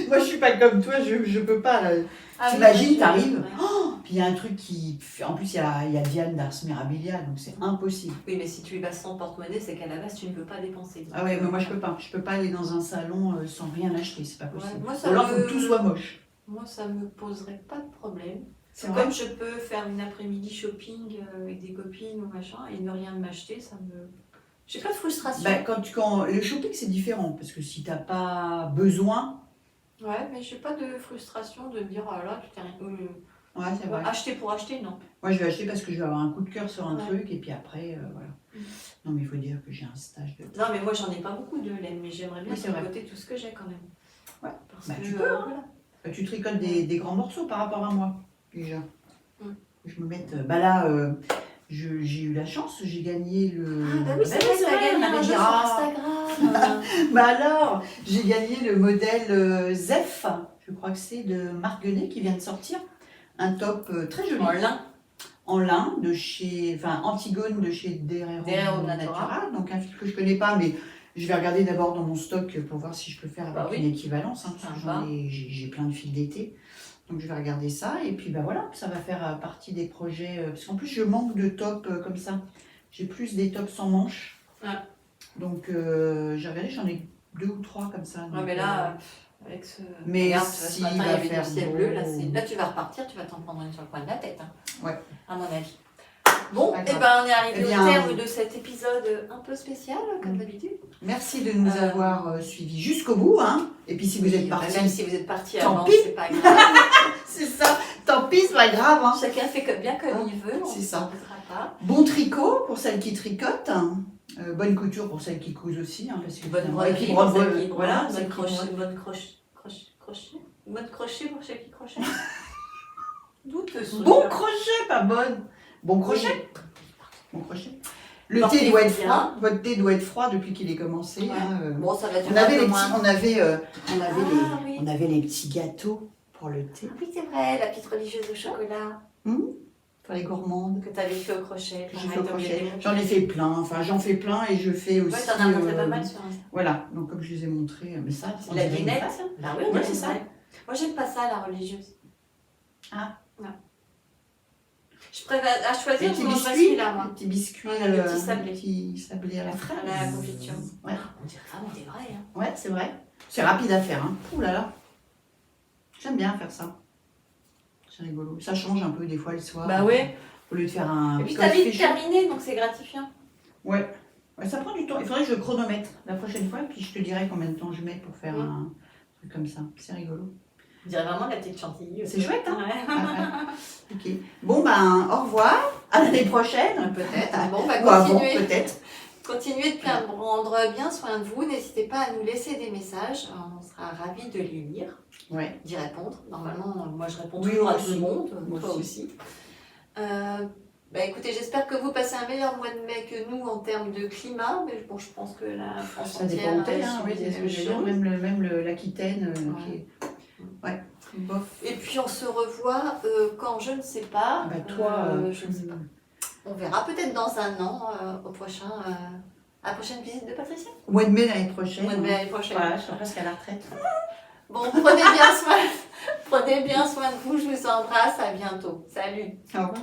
moi je suis pas comme toi, je peux pas. Là. Ah, T'imagines, oui, t'arrives, ouais. Puis il y a un truc qui... En plus, il y a Diane d'Ars Mirabilia, donc c'est impossible. Oui, mais si tu y vas sans porte-monnaie, c'est qu'à la base, tu ne peux pas dépenser. Ah ouais, mais moi je peux pas. Je peux pas aller dans un salon sans rien acheter, c'est pas possible. Ouais, moi, Ou ça alors, il faut me- que tout soit moche. Moi, ça me poserait pas de problème. C'est vrai. Comme je peux faire une après-midi shopping avec des copines ou machin et ne rien m'acheter, ça me. J'ai pas de frustration. Bah, le shopping, c'est différent, parce que si t'as pas besoin, Ouais, mais j'ai pas de frustration de me dire, ah là, tu t'es rien. ouais, c'est vrai. Acheter pour acheter, non. Moi, je vais acheter parce que je vais avoir un coup de cœur sur un Ouais. truc, et puis après, voilà. Non, mais il faut dire que j'ai un stage de... Non, mais moi, j'en ai pas beaucoup de laine, mais j'aimerais bien Oui, c'est vrai. tricoter tout ce que j'ai quand même. Ouais. Parce Bah, que, tu peux, hein. voilà. Tu tricotes des grands morceaux par rapport à moi, déjà. Je me mette... Bah là, j'ai eu la chance, j'ai gagné le... Ah, bah oui, c'est vrai, t'as gagné un jeu sur Instagram. Bah alors, j'ai gagné le modèle Zef, je crois que c'est de Marc Guenet qui vient de sortir. Un top très joli. En lin. En lin, de chez... Enfin, Antigone de chez Derrero Derrero Natura. Donc un fil que je connais pas, mais... Je vais regarder d'abord dans mon stock pour voir si je peux faire avec Bah oui. une équivalence, hein, parce que Sympa. j'ai plein de fils d'été. Donc je vais regarder ça et puis bah voilà, ça va faire partie des projets. Parce qu'en plus je manque de tops comme ça. J'ai plus des tops sans manches. Ouais. Donc j'ai regardé, j'en ai 2 ou 3 comme ça. Ouais, donc, mais là, avec ce. mais Regarde, s'il ce matin, il va y avait faire du ciel beau- bleu. Là, tu vas repartir, tu vas t'en prendre une sur le coin de la tête. Hein, Ouais. À mon avis. Bon, Pas et grave. ben on est arrivé Eh au bien, terme de cet épisode un peu spécial, comme d'habitude. Merci de nous avoir suivis jusqu'au bout. Hein. Et puis si vous êtes Bah, partis, même si vous êtes parti Tant avant, pis. c'est pas grave. c'est ça, tant pis, c'est pas grave. Hein. Chacun fait bien comme il veut, on C'est ne ça. s'embêtera pas. Bon tricot pour celles qui tricotent. Bonne couture pour celles qui cousent aussi. Hein, parce que Bonne finalement, broderie et puis pour brodent- ceux qui voilà, brodent, celles bonne qui crochet, brodent. bonne crochet. Bonne crochet pour ceux qui crochetent. D'où te sont Bon crochet, pas bonne. Bon crochet. Oui. Bon crochet. Le Portez-vous thé doit être bien. froid. Votre thé doit être froid depuis qu'il est commencé. Ouais. Hein, Bon, ça va durer on avait un peu les moins. petits, Oui. on avait les petits gâteaux pour le thé. Ah oui, c'est vrai, la petite religieuse au chocolat. pour les gourmandes. Que tu avais fait au crochet. Que j'ai pareil, fait au t'as oublié crochet. les mots. J'en ai fait plein, enfin j'en fais plein et je fais aussi. Ouais, t'en as montré pas mal sur Insta. Voilà, donc comme je les ai montrés, mais ça, on La dirait une guinette. pâte, hein. Bah oui, Ouais, on c'est ça. Moi, j'aime pas ça, la religieuse. Ah. Non. Je préfère, à Les choisir, je petits mangerais biscuits, celui-là, moi. les petits biscuits, Ouais, les petits sablés. les petits sablés à la fraise. À la confiture. Ouais, On dirait vraiment des vrais. Hein. ouais, c'est vrai. C'est rapide à faire, hein. Ouh là là. J'aime bien faire ça. C'est rigolo. Ça change un peu des fois le soir. Bah ouais. Au lieu de faire un. Et puis, quand t'as il vite fait chaud. terminé, donc c'est gratifiant. Ouais. Ouais, ça prend du temps. Il faudrait que je chronomètre la prochaine fois, puis je te dirai combien de temps je mets pour faire un truc comme ça. C'est rigolo. On dirait vraiment la petite chantilly. C'est chouette, hein. Ouais. Ah, ah. Ok. Bon, ben, au revoir. À l'année prochaine, peut-être. Bon, bah, Ou avant, continuez. peut-être. Continuez de prendre bien soin de vous. N'hésitez pas à nous laisser des messages. On sera ravis de les lire, Ouais. d'y répondre. Normalement, moi, je réponds Oui, toujours moi à tout le aussi. monde. Moi Toi aussi. Bah, écoutez, j'espère que vous passez un meilleur mois de mai que nous en termes de climat. Mais bon, je pense que la France Ça dépend où t'es, hein. Oui, c'est ce que j'ai dit. Même l'Aquitaine, qui est. Ouais. Bof. Et puis on se revoit quand je ne sais pas. Ah bah, toi, je ne sais pas. On verra peut-être dans un an au prochain, à la prochaine visite de Patricia. Au mois de mai l'année prochaine. Au mois de mai l'année prochaine. Voilà, je serai presque à la retraite. Bon, prenez bien soin de vous. Je vous embrasse. À bientôt. Salut. Au revoir.